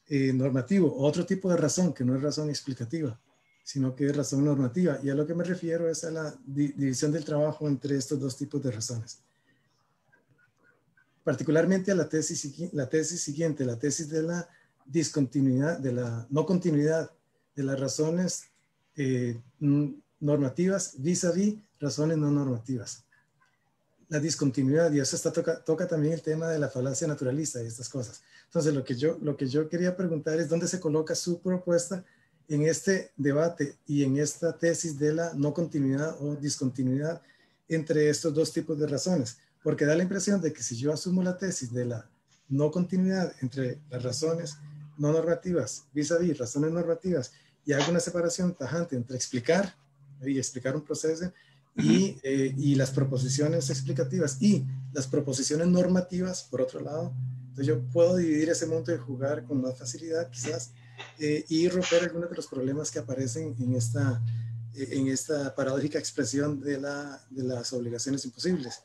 normativo, otro tipo de razón que no es razón explicativa, sino que es razón normativa. Y a lo que me refiero es a la división del trabajo entre estos dos tipos de razones. Particularmente a la tesis siguiente, la tesis de la discontinuidad, de la no continuidad de las razones normativas vis-a-vis razones no normativas. La discontinuidad, y eso toca también el tema de la falacia naturalista y estas cosas. Entonces, lo que yo quería preguntar es dónde se coloca su propuesta en este debate y en esta tesis de la no continuidad o discontinuidad entre estos dos tipos de razones. Porque da la impresión de que si yo asumo la tesis de la no continuidad entre las razones no normativas vis-a-vis razones normativas y hago una separación tajante entre explicar un proceso y las proposiciones explicativas y las proposiciones normativas, por otro lado, entonces yo puedo dividir ese mundo y jugar con más facilidad quizás y romper algunos de los problemas que aparecen en esta paradójica expresión de las obligaciones imposibles.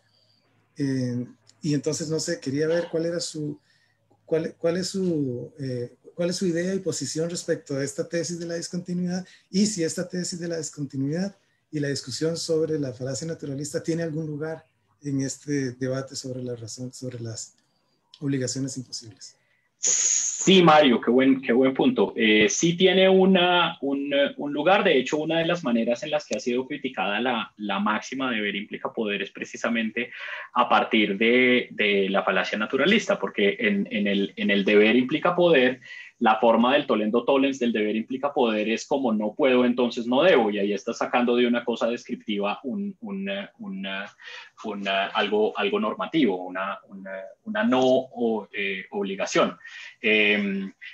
Y entonces, no sé, quería ver cuál es su idea y posición respecto a esta tesis de la discontinuidad, y si esta tesis de la discontinuidad y la discusión sobre la falacia naturalista tiene algún lugar en este debate sobre la razón, sobre las obligaciones imposibles. Sí, Mario, qué buen punto. Sí tiene un lugar. De hecho, una de las maneras en las que ha sido criticada la máxima deber implica poder es precisamente a partir de la falacia naturalista, porque en el deber implica poder, la forma del tollendo tollens del deber implica poder es como no puedo, entonces no debo, y ahí está sacando de una cosa descriptiva algo normativo, una no obligación.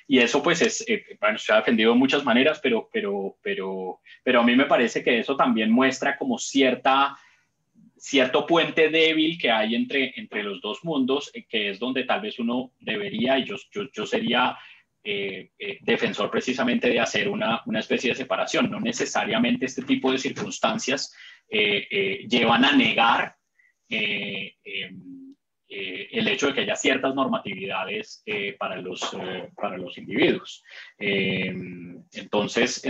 Y eso pues bueno, se ha defendido de muchas maneras, pero a mí me parece que eso también muestra como cierto puente débil que hay entre los dos mundos, que es donde tal vez uno debería, y yo sería defensor precisamente de hacer una especie de separación. No necesariamente este tipo de circunstancias llevan a negar el hecho de que haya ciertas normatividades para los individuos. Entonces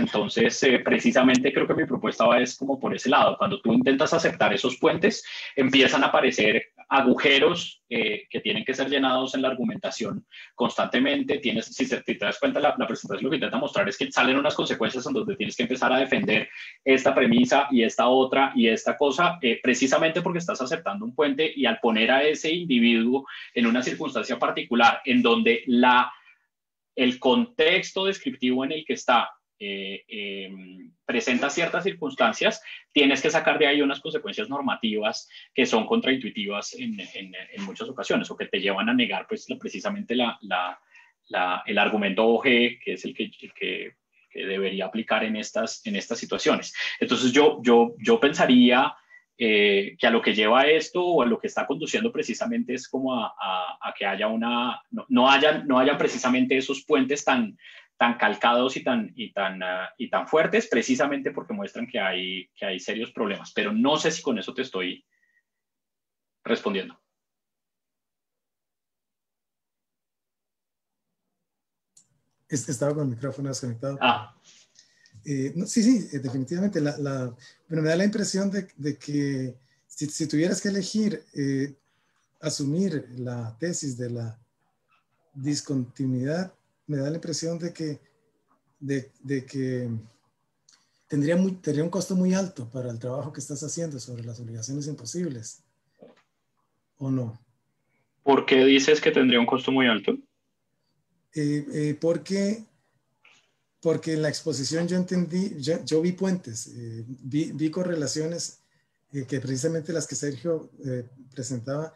precisamente creo que mi propuesta va es como por ese lado. Cuando tú intentas aceptar esos puentes, empiezan a aparecer agujeros que tienen que ser llenados en la argumentación constantemente. Si te das cuenta, la presentación lo que intenta mostrar es que salen unas consecuencias en donde tienes que empezar a defender esta premisa y esta otra y esta cosa, precisamente porque estás aceptando un puente, y al poner a ese individuo en una circunstancia particular en donde el contexto descriptivo en el que está presenta ciertas circunstancias, tienes que sacar de ahí unas consecuencias normativas que son contraintuitivas en muchas ocasiones, o que te llevan a negar pues, precisamente el argumento OG, que es el que debería aplicar en estas situaciones. Entonces yo pensaría que a lo que lleva esto, o a lo que está conduciendo precisamente, es como a que haya no hayan precisamente esos puentes tan calcados y tan fuertes, precisamente porque muestran que hay serios problemas. Pero no sé si con eso te estoy respondiendo. Estaba con el micrófono desconectado. No, sí, definitivamente. Pero me da la impresión de que si tuvieras que elegir asumir la tesis de la discontinuidad, me da la impresión de que tendría un costo muy alto para el trabajo que estás haciendo sobre las obligaciones imposibles, ¿o no? ¿Por qué dices que tendría un costo muy alto? Porque en la exposición yo vi puentes, vi correlaciones que precisamente las que Sergio presentaba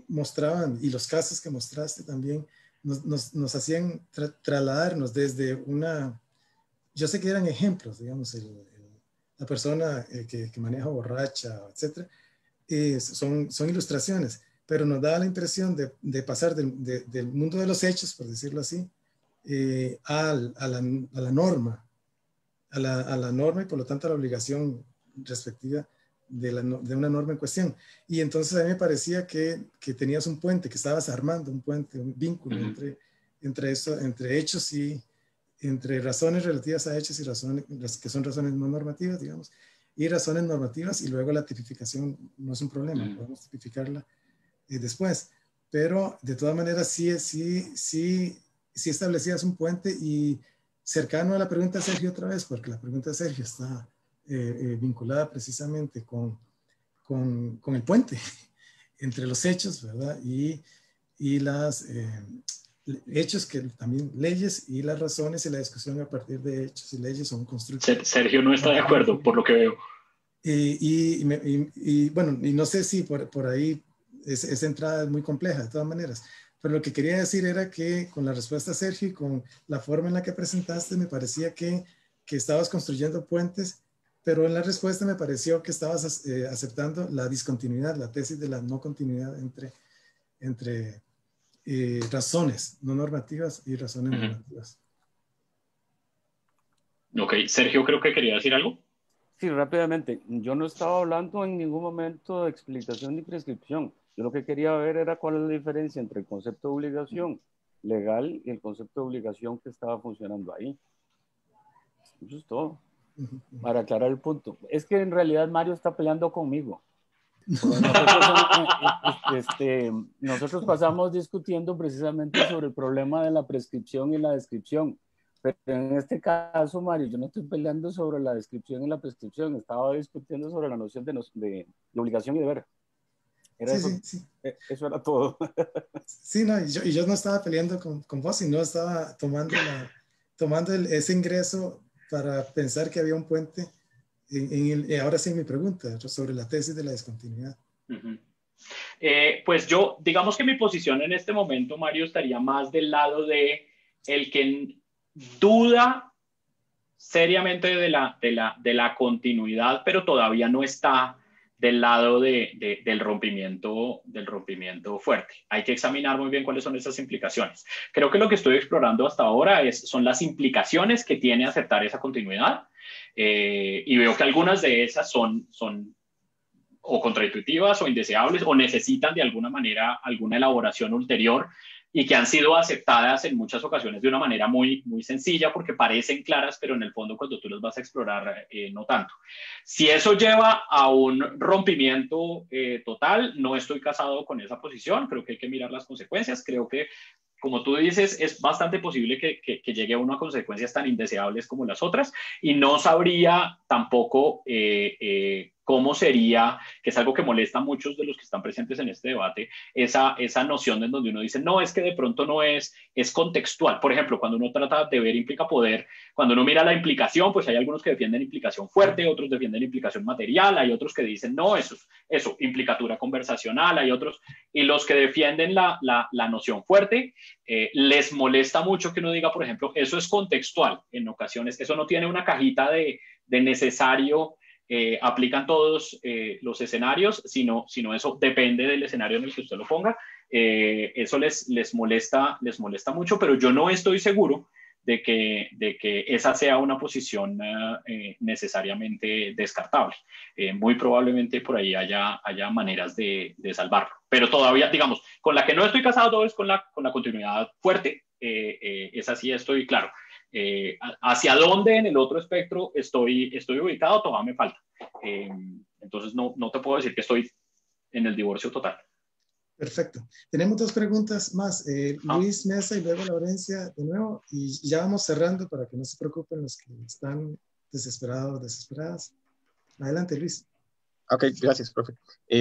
mostraban, y los casos que mostraste también nos hacían trasladarnos desde yo sé que eran ejemplos, digamos, la persona que maneja borracha, etcétera, son ilustraciones, pero nos da la impresión de pasar del mundo de los hechos, por decirlo así, a la norma, a la norma, y por lo tanto a la obligación respectiva de una norma en cuestión. Y entonces a mí me parecía que tenías un puente, que estabas armando un puente, un vínculo entre hechos y entre razones relativas a hechos y razones que son razones no normativas, digamos, y razones normativas, y luego la tipificación no es un problema, podemos tipificarla después. Pero de todas maneras sí establecías un puente, y cercano a la pregunta de Sergio otra vez, porque la pregunta de Sergio está vinculada precisamente con el puente entre los hechos, ¿verdad? Y las hechos, que también leyes, y las razones, y la discusión a partir de hechos y leyes son constructivos. Sergio no está de acuerdo, por lo que veo. Bueno, y no sé si por ahí esa entrada es muy compleja, de todas maneras. Pero lo que quería decir era que con la respuesta a Sergio y con la forma en la que presentaste, me parecía que estabas construyendo puentes, pero en la respuesta me pareció que estabas aceptando la discontinuidad, la tesis de la no continuidad entre razones no normativas y razones normativas. Ok, Sergio, creo que quería decir algo. Sí, rápidamente. Yo no estaba hablando en ningún momento de explicación ni prescripción. Yo lo que quería ver era cuál es la diferencia entre el concepto de obligación legal y el concepto de obligación que estaba funcionando ahí. Eso es todo. Para aclarar el punto. Es que en realidad Mario está peleando conmigo. Nosotros pasamos discutiendo precisamente sobre el problema de la prescripción y la descripción. Pero en este caso, Mario, yo no estoy peleando sobre la descripción y la prescripción. Estaba discutiendo sobre la noción de obligación y deber. Sí. Eso era todo. Sí, no, y yo no estaba peleando con vos, y no estaba tomando ese ingreso para pensar que había un puente. Ahora sí, mi pregunta sobre la tesis de la discontinuidad. Pues yo, digamos que mi posición en este momento, Mario, estaría más del lado de el que duda seriamente de la continuidad, pero todavía no está del lado del rompimiento fuerte. Hay que examinar muy bien cuáles son esas implicaciones. Creo que lo que estoy explorando hasta ahora son las implicaciones que tiene aceptar esa continuidad, y veo que algunas de esas son o contraintuitivas o indeseables o necesitan de alguna manera alguna elaboración ulterior y que han sido aceptadas en muchas ocasiones de una manera muy, muy sencilla porque parecen claras, pero en el fondo cuando tú las vas a explorar no tanto. Si eso lleva a un rompimiento total, no estoy casado con esa posición, creo que hay que mirar las consecuencias, creo que como tú dices, es bastante posible que llegue a unas consecuencias tan indeseables como las otras y no sabría tampoco cómo sería, que es algo que molesta a muchos de los que están presentes en este debate, esa noción en donde uno dice, no, es que de pronto no es contextual. Por ejemplo, cuando uno trata de ver implica poder, cuando uno mira la implicación, pues hay algunos que defienden implicación fuerte, otros defienden implicación material, hay otros que dicen, no, eso, implicatura conversacional, hay otros, y los que defienden la noción fuerte, les molesta mucho que uno diga, por ejemplo, eso es contextual en ocasiones, eso no tiene una cajita de necesario, aplican todos los escenarios, sino eso depende del escenario en el que usted lo ponga. Eso les molesta mucho, pero yo no estoy seguro de que esa sea una posición necesariamente descartable. Muy probablemente por ahí haya maneras de salvarlo. Pero todavía, digamos, con la que no estoy casado es con la continuidad fuerte. Esa sí estoy claro. Hacia dónde en el otro espectro estoy ubicado, todavía me falta. Entonces no te puedo decir que estoy en el divorcio total. Perfecto. Tenemos dos preguntas más. Luis Mesa y luego Laurencia de nuevo. Y ya vamos cerrando para que no se preocupen los que están desesperados, desesperadas. Adelante, Luis. Ok, gracias, profe.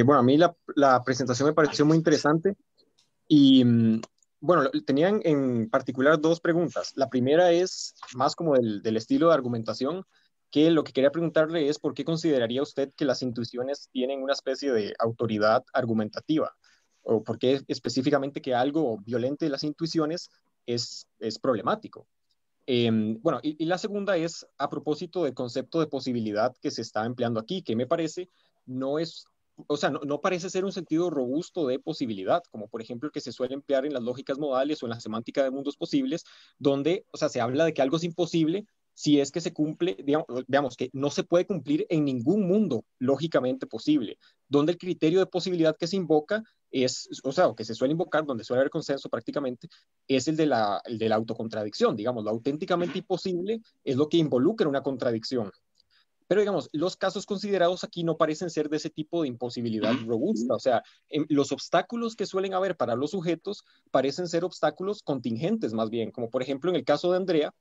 Bueno, a mí la presentación me pareció muy interesante y bueno, tenían en particular dos preguntas. La primera es más como del estilo de argumentación, que lo que quería preguntarle es por qué consideraría usted que las intuiciones tienen una especie de autoridad argumentativa, o por qué específicamente que algo violente de las intuiciones es problemático. Bueno, y la segunda es a propósito del concepto de posibilidad que se está empleando aquí, que me parece no es, o sea, no parece ser un sentido robusto de posibilidad, como por ejemplo el que se suele emplear en las lógicas modales o en la semántica de mundos posibles, donde, o sea, se habla de que algo es imposible si es que se cumple, digamos que no se puede cumplir en ningún mundo lógicamente posible, donde el criterio de posibilidad que se invoca es, o sea, o que se suele invocar, donde suele haber consenso prácticamente, es el de la autocontradicción, digamos, lo auténticamente imposible es lo que involucra una contradicción. Pero digamos, los casos considerados aquí no parecen ser de ese tipo de imposibilidad robusta. O sea, los obstáculos que suelen haber para los sujetos parecen ser obstáculos contingentes más bien, como por ejemplo en el caso de Andrea,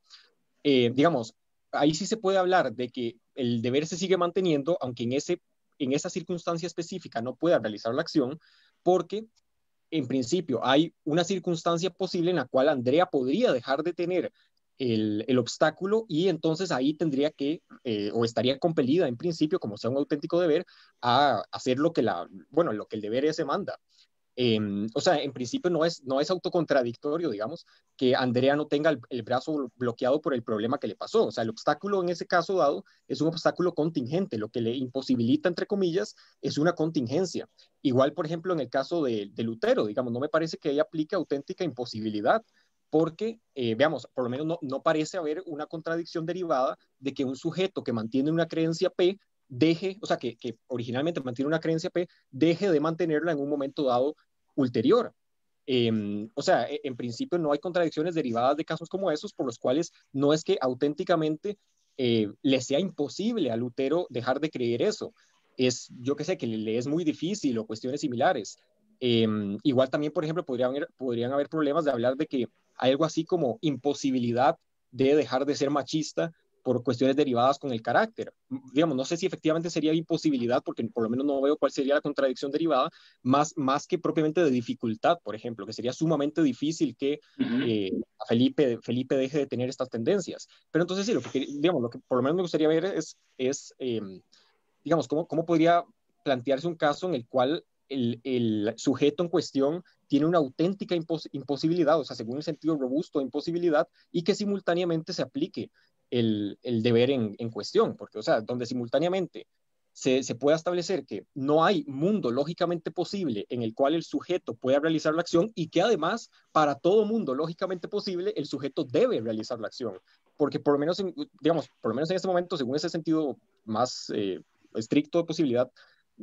digamos, ahí sí se puede hablar de que el deber se sigue manteniendo, aunque en esa circunstancia específica no pueda realizar la acción, porque en principio hay una circunstancia posible en la cual Andrea podría dejar de tener el obstáculo y entonces ahí tendría que, o estaría compelida en principio, como sea un auténtico deber, a hacer lo que el deber ese manda. O sea, en principio no es autocontradictorio, digamos, que Andrea no tenga el brazo bloqueado por el problema que le pasó. O sea, el obstáculo en ese caso dado es un obstáculo contingente. Lo que le imposibilita, entre comillas, es una contingencia. Igual, por ejemplo, en el caso de Lutero, digamos, no me parece que ella aplique auténtica imposibilidad, porque, veamos, por lo menos no parece haber una contradicción derivada de que un sujeto que mantiene una creencia P deje, o sea, que originalmente mantiene una creencia P, deje de mantenerla en un momento dado ulterior. O sea, en principio no hay contradicciones derivadas de casos como esos, por los cuales no es que auténticamente le sea imposible a Lutero dejar de creer eso. Yo qué sé, que le es muy difícil o cuestiones similares. Igual también, por ejemplo, podrían haber problemas de hablar de que hay algo así como imposibilidad de dejar de ser machista por cuestiones derivadas con el carácter. Digamos, no sé si efectivamente sería imposibilidad, porque por lo menos no veo cuál sería la contradicción derivada, más que propiamente de dificultad, por ejemplo, que sería sumamente difícil que a Felipe deje de tener estas tendencias. Pero entonces sí, lo que por lo menos me gustaría ver es digamos, cómo podría plantearse un caso en el cual el sujeto en cuestión tiene una auténtica imposibilidad, o sea, según el sentido robusto de imposibilidad, y que simultáneamente se aplique el deber en cuestión, porque, o sea, donde simultáneamente se pueda establecer que no hay mundo lógicamente posible en el cual el sujeto pueda realizar la acción y que además, para todo mundo lógicamente posible, el sujeto debe realizar la acción, porque por lo menos, por lo menos en este momento, según ese sentido más estricto de posibilidad,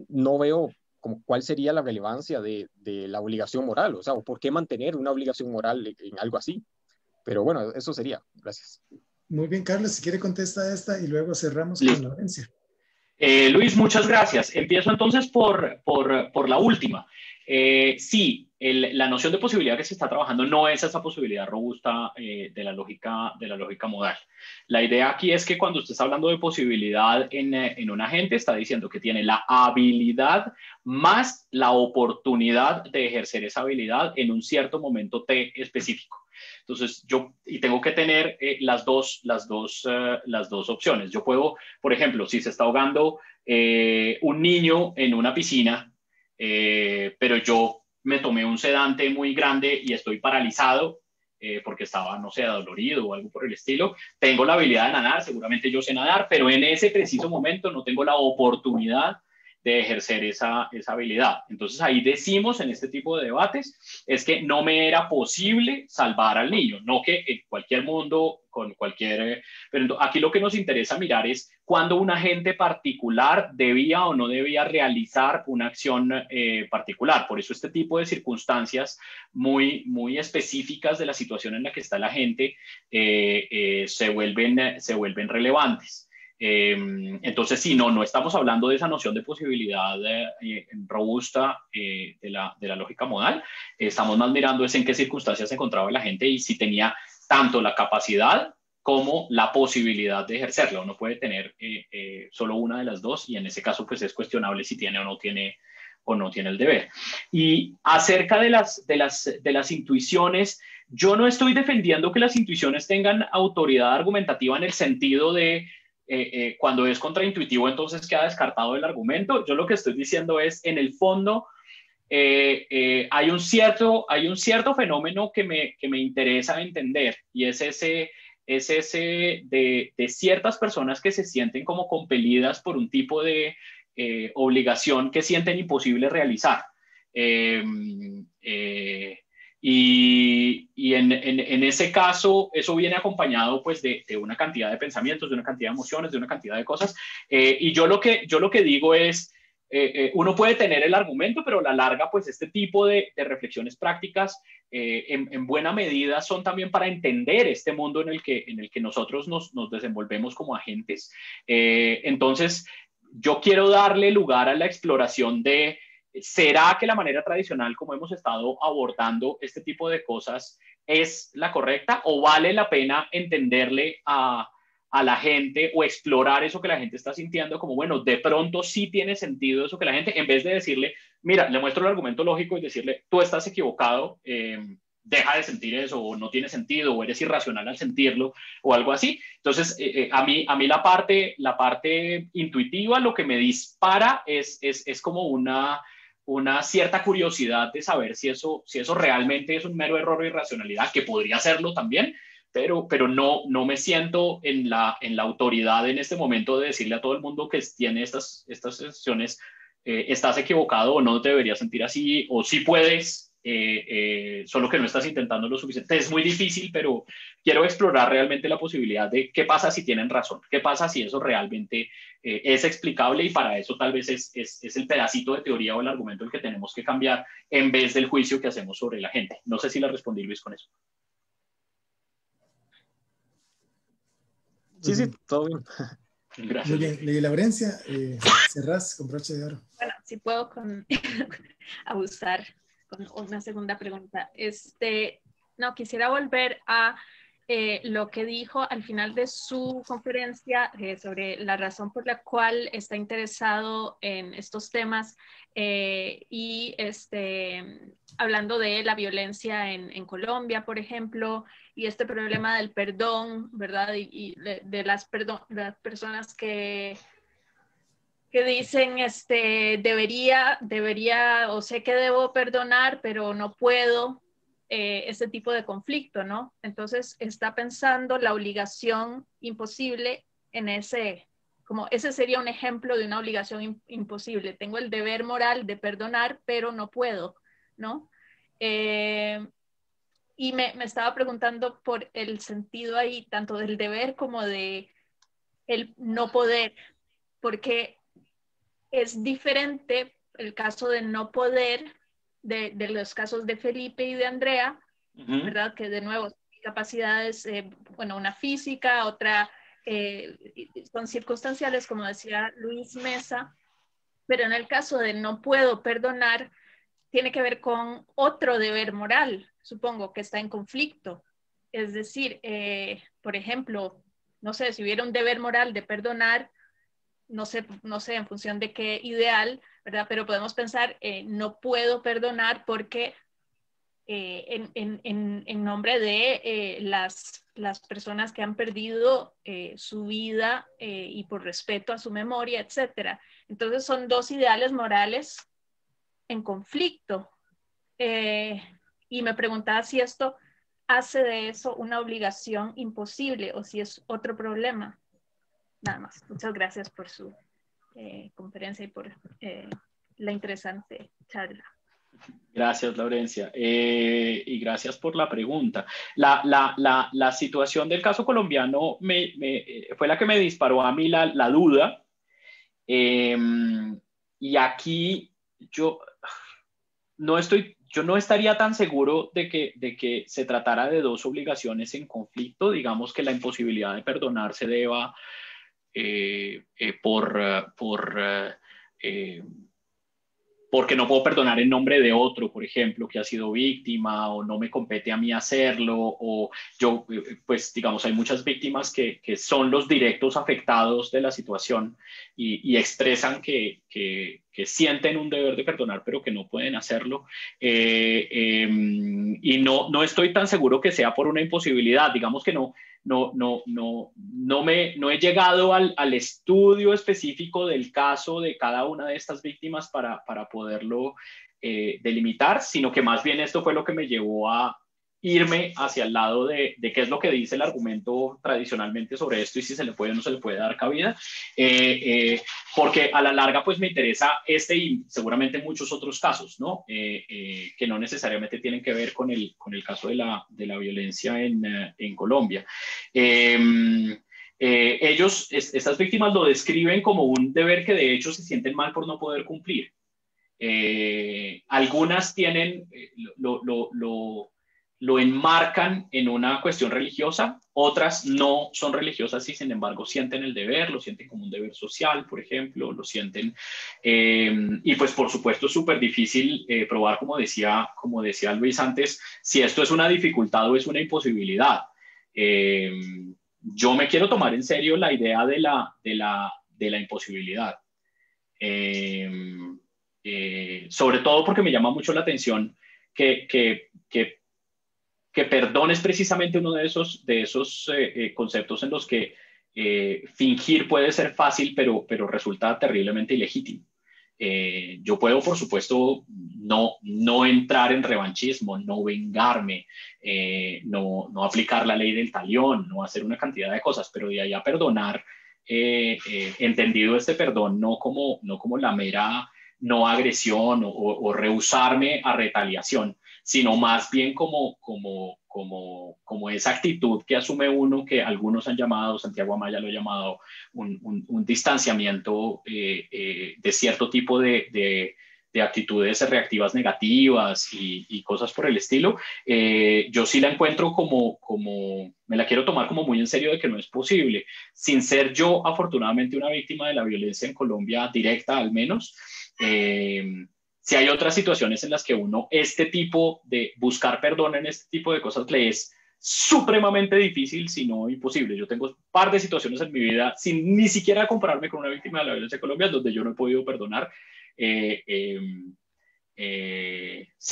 no veo como cuál sería la relevancia de la obligación moral, o sea, o por qué mantener una obligación moral en algo así. Pero bueno, eso sería. Gracias. Muy bien, Carlos, si quiere contesta esta y luego cerramos Listo. con la audiencia. Luis, muchas gracias. Empiezo entonces por la última. Sí, la noción de posibilidad que se está trabajando no es esa posibilidad robusta de la lógica modal. La idea aquí es que cuando usted está hablando de posibilidad en un agente, está diciendo que tiene la habilidad más la oportunidad de ejercer esa habilidad en un cierto momento T específico. Entonces, tengo que tener las dos opciones. Yo puedo, por ejemplo, si se está ahogando un niño en una piscina, pero yo me tomé un sedante muy grande y estoy paralizado porque estaba, no sé, adolorido o algo por el estilo, tengo la habilidad de nadar, seguramente yo sé nadar, pero en ese preciso momento no tengo la oportunidad de ejercer esa habilidad. Entonces ahí decimos en este tipo de debates es que no me era posible salvar al niño, no que en cualquier mundo, con cualquier... Pero aquí lo que nos interesa mirar es cuándo un agente particular debía o no debía realizar una acción particular. Por eso este tipo de circunstancias muy, muy específicas de la situación en la que está el agente se vuelven relevantes. Entonces, sí, no estamos hablando de esa noción de posibilidad robusta de la lógica modal. Estamos más mirando es en qué circunstancias se encontraba la gente y si tenía tanto la capacidad como la posibilidad de ejercerla. Uno puede tener solo una de las dos y en ese caso pues es cuestionable si tiene o no tiene el deber. Y acerca de las intuiciones, yo no estoy defendiendo que las intuiciones tengan autoridad argumentativa en el sentido de cuando es contraintuitivo, entonces queda descartado el argumento. Yo lo que estoy diciendo es, en el fondo, hay un cierto fenómeno que me interesa entender y es ese de ciertas personas que se sienten como compelidas por un tipo de obligación que sienten imposible realizar. Y en ese caso, eso viene acompañado pues de una cantidad de pensamientos, de una cantidad de emociones, de una cantidad de cosas. Y yo lo que digo es, uno puede tener el argumento, pero a la larga, pues este tipo de reflexiones prácticas en buena medida son también para entender este mundo en el que nosotros nos desenvolvemos como agentes. Entonces, yo quiero darle lugar a la exploración de ¿será que la manera tradicional como hemos estado abordando este tipo de cosas es la correcta o vale la pena entenderle a la gente o explorar eso que la gente está sintiendo como, bueno, de pronto sí tiene sentido eso que la gente, en vez de decirle, mira, le muestro el argumento lógico y decirle, tú estás equivocado, deja de sentir eso, o no tiene sentido, o eres irracional al sentirlo, o algo así. Entonces, a mí la parte intuitiva lo que me dispara es como una cierta curiosidad de saber si eso realmente es un mero error o irracionalidad, que podría serlo también, pero no me siento en la autoridad en este momento de decirle a todo el mundo que tiene estas sesiones, estás equivocado o no te deberías sentir así, o sí puedes, solo que no estás intentando lo suficiente. Es muy difícil, pero quiero explorar realmente la posibilidad de qué pasa si tienen razón, qué pasa si eso realmente es explicable, y para eso tal vez es el pedacito de teoría o el argumento el que tenemos que cambiar en vez del juicio que hacemos sobre la gente. No sé si le respondí, Luis, con eso. Sí, todo bien. Gracias. Muy bien, Ley Laurencia, cerrás con broche de oro. Bueno, si puedo abusar con una segunda pregunta. No, quisiera volver a lo que dijo al final de su conferencia sobre la razón por la cual está interesado en estos temas y hablando de la violencia en Colombia, por ejemplo, y este problema del perdón, ¿verdad? Y de las personas que dicen, debería o sé que debo perdonar, pero no puedo, ese tipo de conflicto, ¿no? Entonces está pensando la obligación imposible en como ese sería un ejemplo de una obligación imposible. Tengo el deber moral de perdonar, pero no puedo, ¿no? Y me estaba preguntando por el sentido ahí, tanto del deber como de el no poder, porque es diferente el caso de no poder de los casos de Felipe y de Andrea, ¿verdad? Que de nuevo, capacidades, bueno, una física, otra son circunstanciales, como decía Luis Mesa, pero en el caso de no puedo perdonar, tiene que ver con otro deber moral, supongo, que está en conflicto. Es decir, por ejemplo, no sé, si hubiera un deber moral de perdonar, no sé en función de qué ideal, ¿verdad? Pero podemos pensar, no puedo perdonar porque en nombre de las personas que han perdido su vida y por respeto a su memoria, etc. Entonces son dos ideales morales en conflicto. Y me preguntaba si esto hace de eso una obligación imposible o si es otro problema. Nada más. Muchas gracias por su conferencia y por la interesante charla. Gracias, Laurencia. Y gracias por la pregunta. La situación del caso colombiano fue la que me disparó a mí la duda. Y aquí yo no estaría tan seguro de que se tratara de dos obligaciones en conflicto. Digamos que la imposibilidad de perdonar se deba porque no puedo perdonar en nombre de otro, por ejemplo, que ha sido víctima, o no me compete a mí hacerlo, o yo, pues digamos, hay muchas víctimas que son los directos afectados de la situación y expresan que sienten un deber de perdonar, pero que no pueden hacerlo. Y no estoy tan seguro que sea por una imposibilidad, digamos que no he llegado al estudio específico del caso de cada una de estas víctimas para poderlo delimitar, sino que más bien esto fue lo que me llevó a irme hacia el lado de qué es lo que dice el argumento tradicionalmente sobre esto y si se le puede o no se le puede dar cabida, porque a la larga pues me interesa este y seguramente muchos otros casos, ¿no? Que no necesariamente tienen que ver con el caso de la violencia en Colombia. Estas víctimas lo describen como un deber que de hecho se sienten mal por no poder cumplir. Algunas tienen, lo enmarcan en una cuestión religiosa, otras no son religiosas y sin embargo sienten el deber, lo sienten como un deber social, por ejemplo, lo sienten, y pues por supuesto es súper difícil probar, como decía Luis antes, si esto es una dificultad o es una imposibilidad. Yo me quiero tomar en serio la idea de la imposibilidad. Sobre todo porque me llama mucho la atención que perdón es precisamente uno de esos conceptos en los que fingir puede ser fácil, pero resulta terriblemente ilegítimo. Yo puedo, por supuesto, no entrar en revanchismo, no vengarme, no aplicar la ley del talión, no hacer una cantidad de cosas, pero de ahí a perdonar, entendido este perdón no como la mera no agresión o rehusarme a retaliación, sino más bien como esa actitud que asume uno, que algunos han llamado, Santiago Amaya lo ha llamado, un distanciamiento de cierto tipo de actitudes reactivas negativas y cosas por el estilo. Yo sí la encuentro me la quiero tomar como muy en serio de que no es posible. Sin ser yo, afortunadamente, una víctima de la violencia en Colombia directa, al menos, si hay otras situaciones en las que uno, este tipo de buscar perdón en este tipo de cosas le es supremamente difícil, si no imposible. Yo tengo un par de situaciones en mi vida, sin ni siquiera compararme con una víctima de la violencia en Colombia, donde yo no he podido perdonar. Se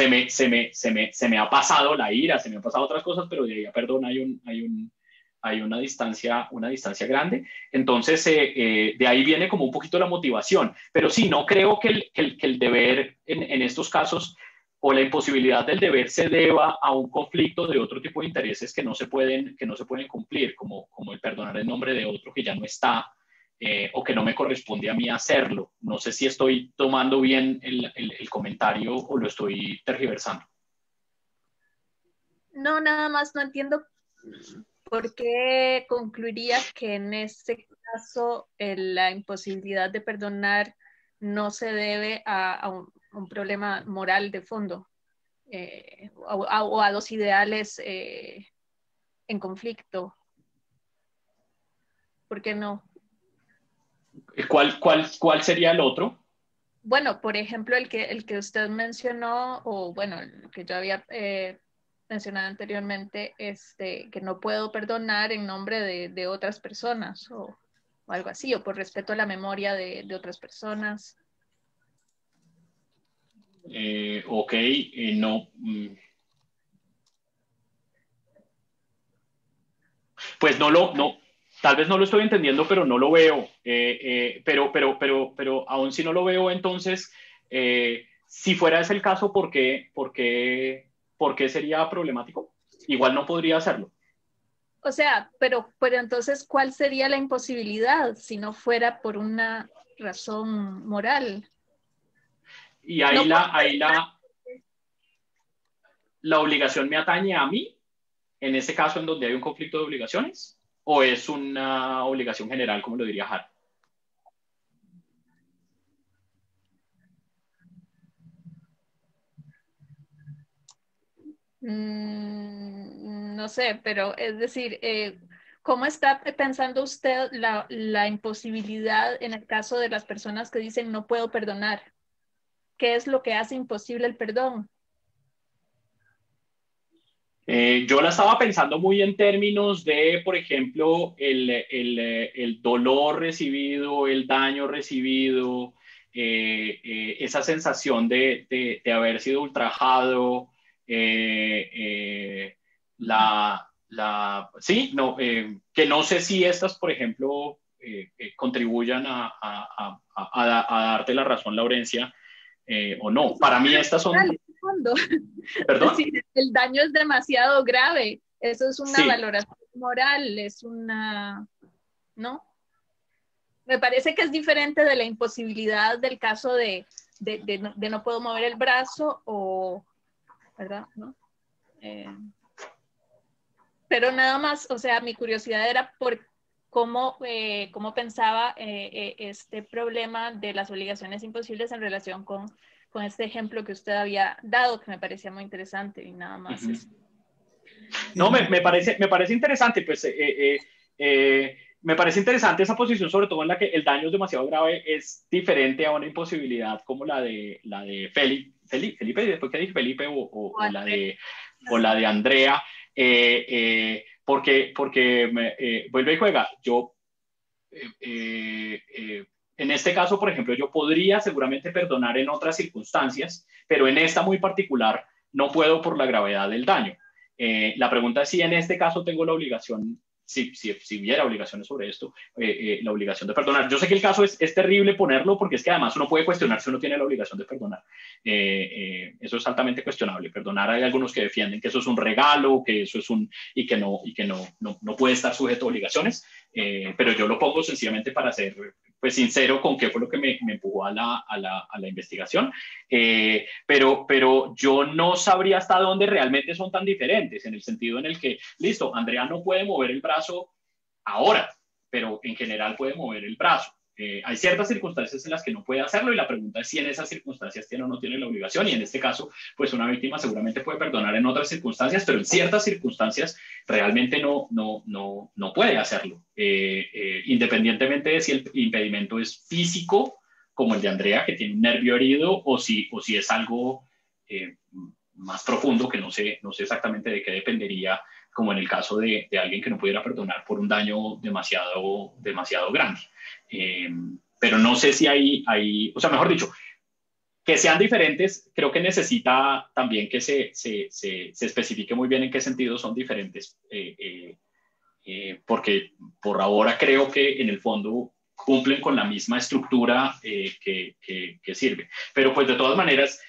me ha pasado la ira, se me han pasado otras cosas, pero de ahí a perdón hay una distancia grande. Entonces, de ahí viene como un poquito la motivación. Pero sí, no creo que el deber en estos casos o la imposibilidad del deber se deba a un conflicto de otro tipo de intereses que no se pueden cumplir, como el perdonar en nombre de otro que ya no está, o que no me corresponde a mí hacerlo. No sé si estoy tomando bien el comentario o lo estoy tergiversando. No, nada más no entiendo por qué concluiría que en este caso la imposibilidad de perdonar no se debe a un problema moral de fondo o a los ideales en conflicto. ¿Por qué no? ¿Cuál sería el otro? Bueno, por ejemplo, el que usted mencionó, o bueno, el que yo había mencionado anteriormente, que no puedo perdonar en nombre de otras personas o algo así, o por respeto a la memoria de otras personas. Ok, no. Pues no, tal vez no lo estoy entendiendo, pero no lo veo. Pero aún si no lo veo, entonces, si fuera ese el caso, ¿por qué sería problemático? Igual no podría hacerlo. O sea, pero entonces, ¿cuál sería la imposibilidad si no fuera por una razón moral? Y ahí la obligación me atañe a mí, en este caso en donde hay un conflicto de obligaciones, ¿o es una obligación general, como lo diría Hart? No sé, pero es decir, ¿cómo está pensando usted la imposibilidad en el caso de las personas que dicen no puedo perdonar? ¿Qué es lo que hace imposible el perdón? Yo la estaba pensando muy en términos de, por ejemplo, el dolor recibido, el daño recibido, esa sensación de haber sido ultrajado, sí, no, que no sé si estas, por ejemplo, contribuyan a darte la razón, Laurencia, o no. Para mí estas son... ¿Perdón? Es decir, el daño es demasiado grave. Eso es una valoración moral, es una... ¿No? Me parece que es diferente de la imposibilidad del caso de no puedo mover el brazo o... ¿Verdad? ¿No? Pero nada más, o sea, mi curiosidad era por cómo pensaba este problema de las obligaciones imposibles en relación con este ejemplo que usted había dado, que me parecía muy interesante y nada más. No, me parece interesante, pues me parece interesante esa posición, sobre todo en la que el daño es demasiado grave, es diferente a una imposibilidad como la de Felipe, después que dije Felipe, o la de Andrea, porque vuelve y juega. Yo en este caso, por ejemplo, yo podría seguramente perdonar en otras circunstancias, pero en esta muy particular no puedo por la gravedad del daño. La pregunta es si en este caso tengo la obligación, si hubiera obligaciones sobre esto, la obligación de perdonar. Yo sé que el caso es terrible ponerlo porque es que además uno puede cuestionar si uno tiene la obligación de perdonar. Eso es altamente cuestionable. Perdonar, hay algunos que defienden que eso es un regalo, que eso es y que no puede estar sujeto a obligaciones, pero yo lo pongo sencillamente para ser pues sincero con qué fue lo que me empujó a la investigación, pero yo no sabría hasta dónde realmente son tan diferentes, en el sentido en el que, listo, Andrea no puede mover el brazo ahora, pero en general puede mover el brazo. Hay ciertas circunstancias en las que no puede hacerlo y la pregunta es si en esas circunstancias tiene o no tiene la obligación, y en este caso, pues una víctima seguramente puede perdonar en otras circunstancias, pero en ciertas circunstancias realmente no puede hacerlo, independientemente de si el impedimento es físico, como el de Andrea, que tiene un nervio herido, o si es algo más profundo, que no sé exactamente de qué dependería, como en el caso de alguien que no pudiera perdonar por un daño demasiado grande. Pero no sé si hay, o sea, mejor dicho, que sean diferentes, creo que necesita también que se especifique muy bien en qué sentido son diferentes, porque por ahora creo que en el fondo cumplen con la misma estructura que sirve. Pero pues de todas maneras,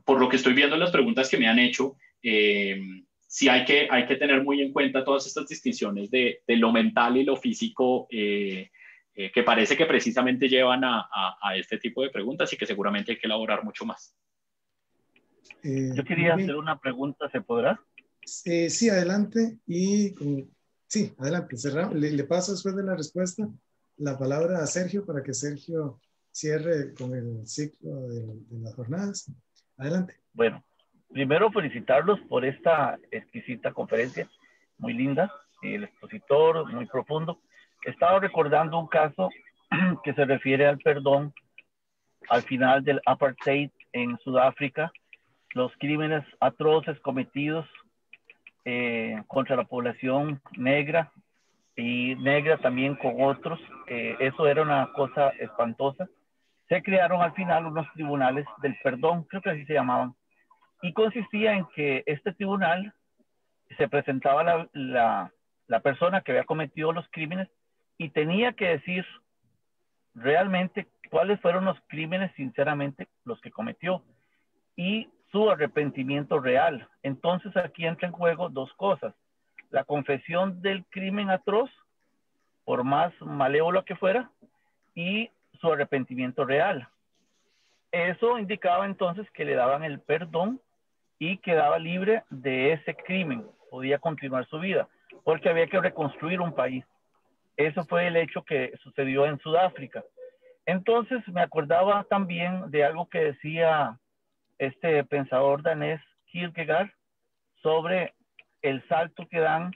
por lo que estoy viendo en las preguntas que me han hecho, sí hay que tener muy en cuenta todas estas distinciones de lo mental y lo físico, que parece que precisamente llevan a este tipo de preguntas y que seguramente hay que elaborar mucho más. Yo quería hacer una pregunta, ¿se podrá? Sí, adelante. Sí, adelante. Le paso después de la respuesta la palabra a Sergio para que Sergio cierre con el ciclo de las jornadas. Adelante. Bueno, primero felicitarlos por esta exquisita conferencia, muy linda, el expositor muy profundo. Estaba recordando un caso que se refiere al perdón al final del apartheid en Sudáfrica, los crímenes atroces cometidos contra la población negra y negra también con otros. Eso era una cosa espantosa. Se crearon al final unos tribunales del perdón, creo que así se llamaban, y consistía en que este tribunal se presentaba la persona que había cometido los crímenes y tenía que decir realmente cuáles fueron los crímenes, sinceramente, los que cometió y su arrepentimiento real. Entonces aquí entra en juego dos cosas: la confesión del crimen atroz, por más malévolo que fuera, y su arrepentimiento real. Eso indicaba entonces que le daban el perdón y quedaba libre de ese crimen, podía continuar su vida, porque había que reconstruir un país. Eso fue el hecho que sucedió en Sudáfrica. Entonces me acordaba también de algo que decía este pensador danés Kierkegaard sobre el salto que dan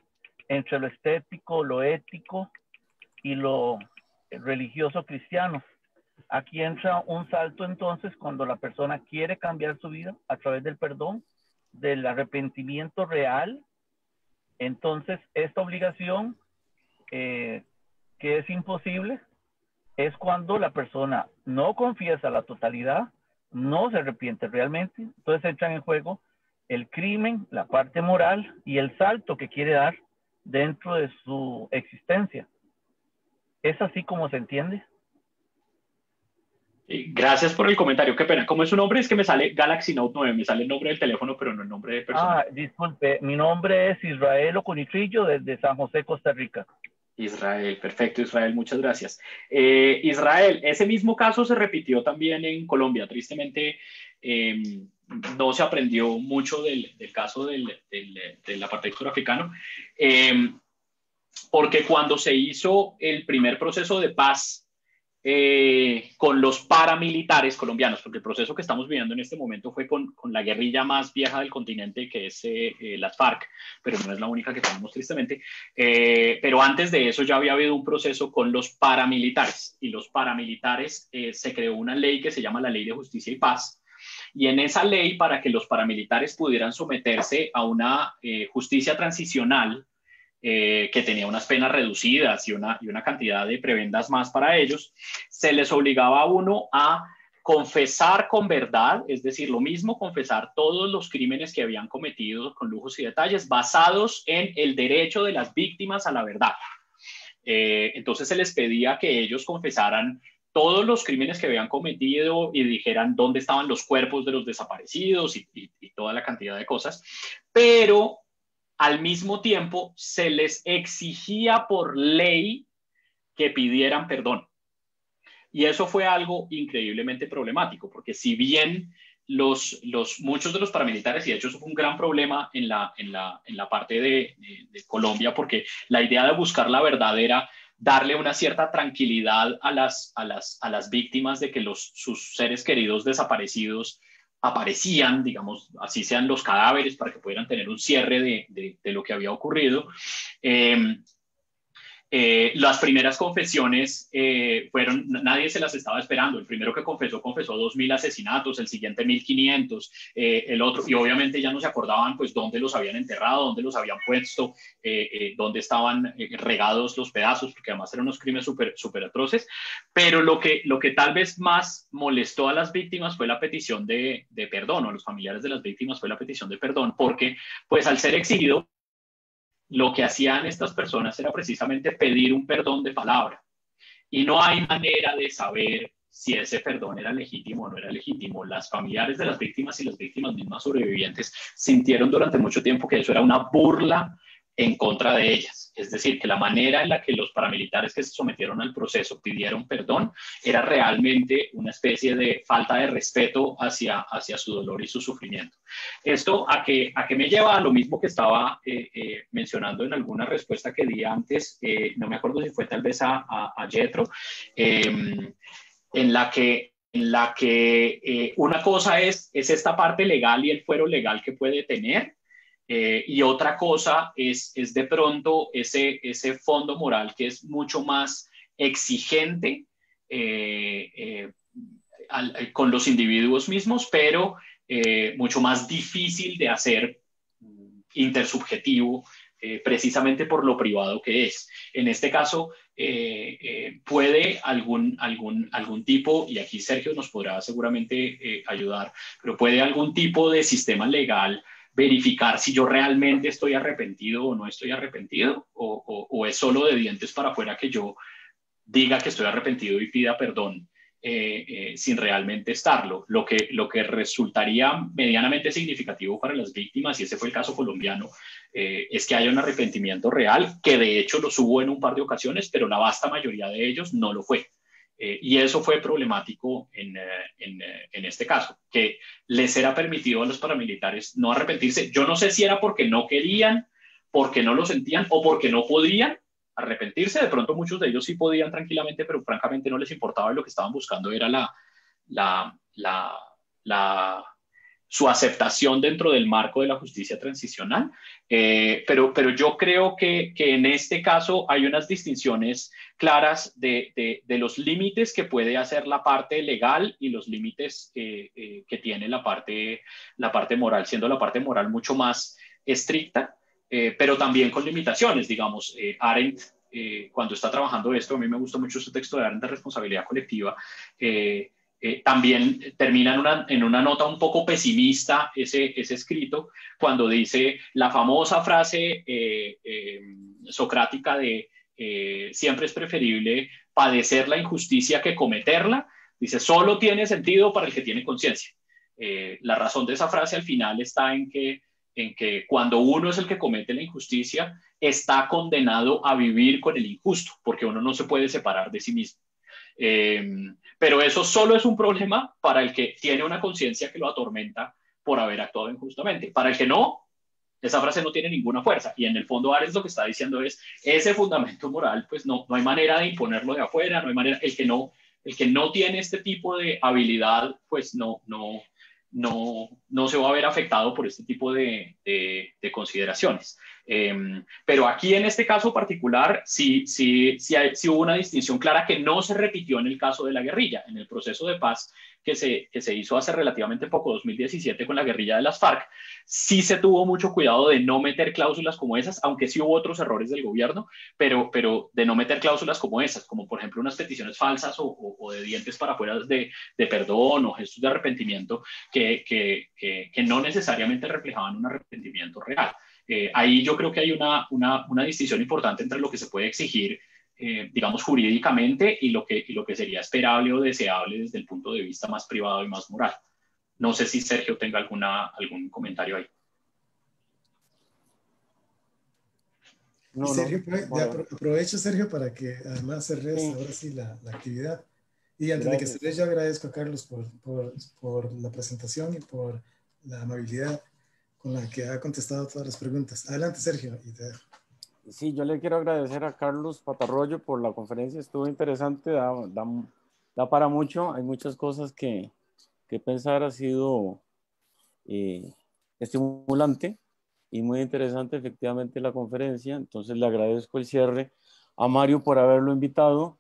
entre lo estético, lo ético y lo religioso cristiano. Aquí entra un salto entonces cuando la persona quiere cambiar su vida a través del perdón, del arrepentimiento real. Entonces esta obligación que es imposible es cuando la persona no confiesa la totalidad, no se arrepiente realmente. Entonces entran en juego el crimen, la parte moral y el salto que quiere dar dentro de su existencia. ¿Es así como se entiende? Gracias por el comentario. Qué pena. ¿Cómo es su nombre? Es que me sale Galaxy Note 9. Me sale el nombre del teléfono, pero no el nombre de persona. Disculpe. Mi nombre es Israel Oconitrillo desde San José, Costa Rica. Israel, perfecto, Israel, muchas gracias. Israel, ese mismo caso se repitió también en Colombia. Tristemente, no se aprendió mucho del caso del apartheid surafricano, porque cuando se hizo el primer proceso de paz con los paramilitares colombianos, porque el proceso que estamos viviendo en este momento fue con la guerrilla más vieja del continente, que es las FARC, pero no es la única que tenemos tristemente, pero antes de eso ya había habido un proceso con los paramilitares, y los paramilitares se creó una ley que se llama la Ley de Justicia y Paz, y en esa ley, para que los paramilitares pudieran someterse a una justicia transicional, que tenía unas penas reducidas y una cantidad de prebendas más para ellos, se les obligaba a uno a confesar con verdad, es decir, lo mismo, confesar todos los crímenes que habían cometido con lujos y detalles, basados en el derecho de las víctimas a la verdad. Entonces se les pedía que ellos confesaran todos los crímenes que habían cometido y dijeran dónde estaban los cuerpos de los desaparecidos y toda la cantidad de cosas, pero al mismo tiempo se les exigía por ley que pidieran perdón. Y eso fue algo increíblemente problemático, porque si bien muchos de los paramilitares, y de hecho eso fue un gran problema en la parte de Colombia, porque la idea de buscar la verdad era darle una cierta tranquilidad a las víctimas de que sus seres queridos desaparecidos aparecían, digamos, así sean los cadáveres, para que pudieran tener un cierre de lo que había ocurrido. Las primeras confesiones fueron, nadie se las estaba esperando. El primero que confesó 2.000 asesinatos, el siguiente 1.500, el otro, y obviamente ya no se acordaban pues dónde los habían enterrado, dónde los habían puesto, dónde estaban regados los pedazos, porque además eran unos crímenes súper atroces. Pero lo que tal vez más molestó a las víctimas fue la petición de perdón, o a los familiares de las víctimas fue la petición de perdón, porque pues al ser exigido, lo que hacían estas personas era precisamente pedir un perdón de palabra. Y no hay manera de saber si ese perdón era legítimo o no era legítimo. Las familiares de las víctimas y las víctimas mismas sobrevivientes sintieron durante mucho tiempo que eso era una burla en contra de ellas. Es decir, que la manera en la que los paramilitares que se sometieron al proceso pidieron perdón era realmente una especie de falta de respeto hacia su dolor y su sufrimiento. Esto a que me lleva a lo mismo que estaba mencionando en alguna respuesta que di antes, no me acuerdo si fue tal vez a Jethro, en la que una cosa es esta parte legal y el fuero legal que puede tener, y otra cosa es de pronto ese fondo moral que es mucho más exigente con los individuos mismos, pero mucho más difícil de hacer intersubjetivo, precisamente por lo privado que es. En este caso, puede algún tipo, y aquí Sergio nos podrá seguramente ayudar, pero puede algún tipo de sistema legal verificar si yo realmente estoy arrepentido o no estoy arrepentido, o es solo de dientes para afuera que yo diga que estoy arrepentido y pida perdón sin realmente estarlo. Lo que resultaría medianamente significativo para las víctimas, y ese fue el caso colombiano, es que haya un arrepentimiento real, que de hecho los hubo en un par de ocasiones, pero la vasta mayoría de ellos no lo fue. Y eso fue problemático en este caso, que les era permitido a los paramilitares no arrepentirse. Yo no sé si era porque no querían, porque no lo sentían o porque no podían arrepentirse. De pronto muchos de ellos sí podían tranquilamente, pero francamente no les importaba, y lo que estaban buscando era su aceptación dentro del marco de la justicia transicional. Pero yo creo que en este caso hay unas distinciones claras de los límites que puede hacer la parte legal y los límites que tiene la parte moral, siendo la parte moral mucho más estricta, pero también con limitaciones. Digamos, Arendt, cuando está trabajando esto, a mí me gusta mucho ese texto de Arendt de responsabilidad colectiva, también termina en una nota un poco pesimista ese escrito, cuando dice la famosa frase socrática de siempre es preferible padecer la injusticia que cometerla. Dice, solo tiene sentido para el que tiene conciencia. La razón de esa frase al final está en que cuando uno es el que comete la injusticia, está condenado a vivir con el injusto, porque uno no se puede separar de sí mismo. Pero eso solo es un problema para el que tiene una conciencia que lo atormenta por haber actuado injustamente. Para el que no, esa frase no tiene ninguna fuerza. Y en el fondo Arendt lo que está diciendo es, ese fundamento moral, pues no hay manera de imponerlo de afuera, no hay manera, el que no tiene este tipo de habilidad, pues no se va a ver afectado por este tipo de consideraciones. Pero aquí en este caso particular sí hubo una distinción clara que no se repitió en el caso de la guerrilla. En el proceso de paz que se hizo hace relativamente poco, 2017, con la guerrilla de las FARC, sí se tuvo mucho cuidado de no meter cláusulas como esas, aunque sí hubo otros errores del gobierno, pero de no meter cláusulas como esas, como por ejemplo unas peticiones falsas o de dientes para afuera de perdón o gestos de arrepentimiento que no necesariamente reflejaban un arrepentimiento real. Ahí yo creo que hay una distinción importante entre lo que se puede exigir, digamos, jurídicamente y lo que sería esperable o deseable desde el punto de vista más privado y más moral. No sé si Sergio tenga algún comentario ahí. No, Sergio, aprovecho, Sergio, para que además cerres ahora sí la actividad. Y antes de que cerres, yo agradezco a Carlos por la presentación y por la amabilidad con la que ha contestado todas las preguntas. Adelante, Sergio, y te dejo. Sí, yo le quiero agradecer a Carlos Patarroyo por la conferencia, estuvo interesante, da para mucho, hay muchas cosas que pensar, ha sido estimulante y muy interesante efectivamente la conferencia. Entonces le agradezco el cierre a Mario por haberlo invitado,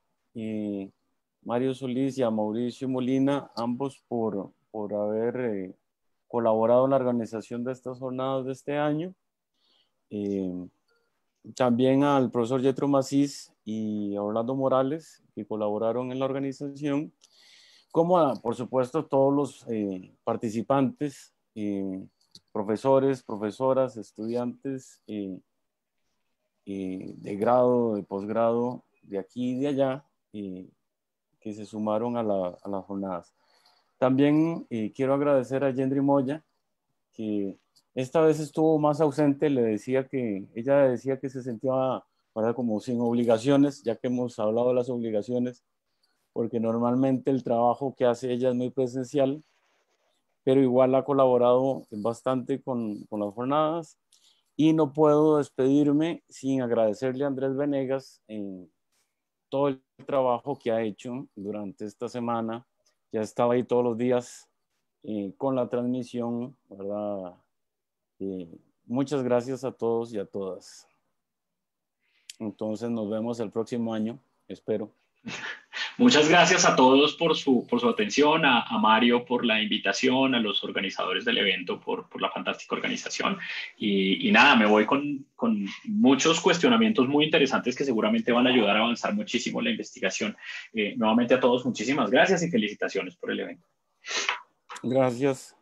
Mario Solís y a Mauricio Molina, ambos por haber colaborado en la organización de estas jornadas de este año. También al profesor Yetro Macís y a Orlando Morales, que colaboraron en la organización, como por supuesto todos los participantes, profesores, profesoras, estudiantes de grado, de posgrado, de aquí y de allá, que se sumaron a las jornadas. También quiero agradecer a Yendri Moya, que esta vez estuvo más ausente. Ella decía que se sentía como sin obligaciones, ya que hemos hablado de las obligaciones, porque normalmente el trabajo que hace ella es muy presencial, pero igual ha colaborado bastante con las jornadas. Y no puedo despedirme sin agradecerle a Andrés Venegas en todo el trabajo que ha hecho durante esta semana. Ya estaba ahí todos los días con la transmisión, ¿verdad? Muchas gracias a todos y a todas. Entonces nos vemos el próximo año, espero. Muchas gracias a todos por su atención, a Mario por la invitación, a los organizadores del evento por la fantástica organización. Y nada, me voy con muchos cuestionamientos muy interesantes que seguramente van a ayudar a avanzar muchísimo la investigación. Nuevamente a todos, muchísimas gracias y felicitaciones por el evento. Gracias.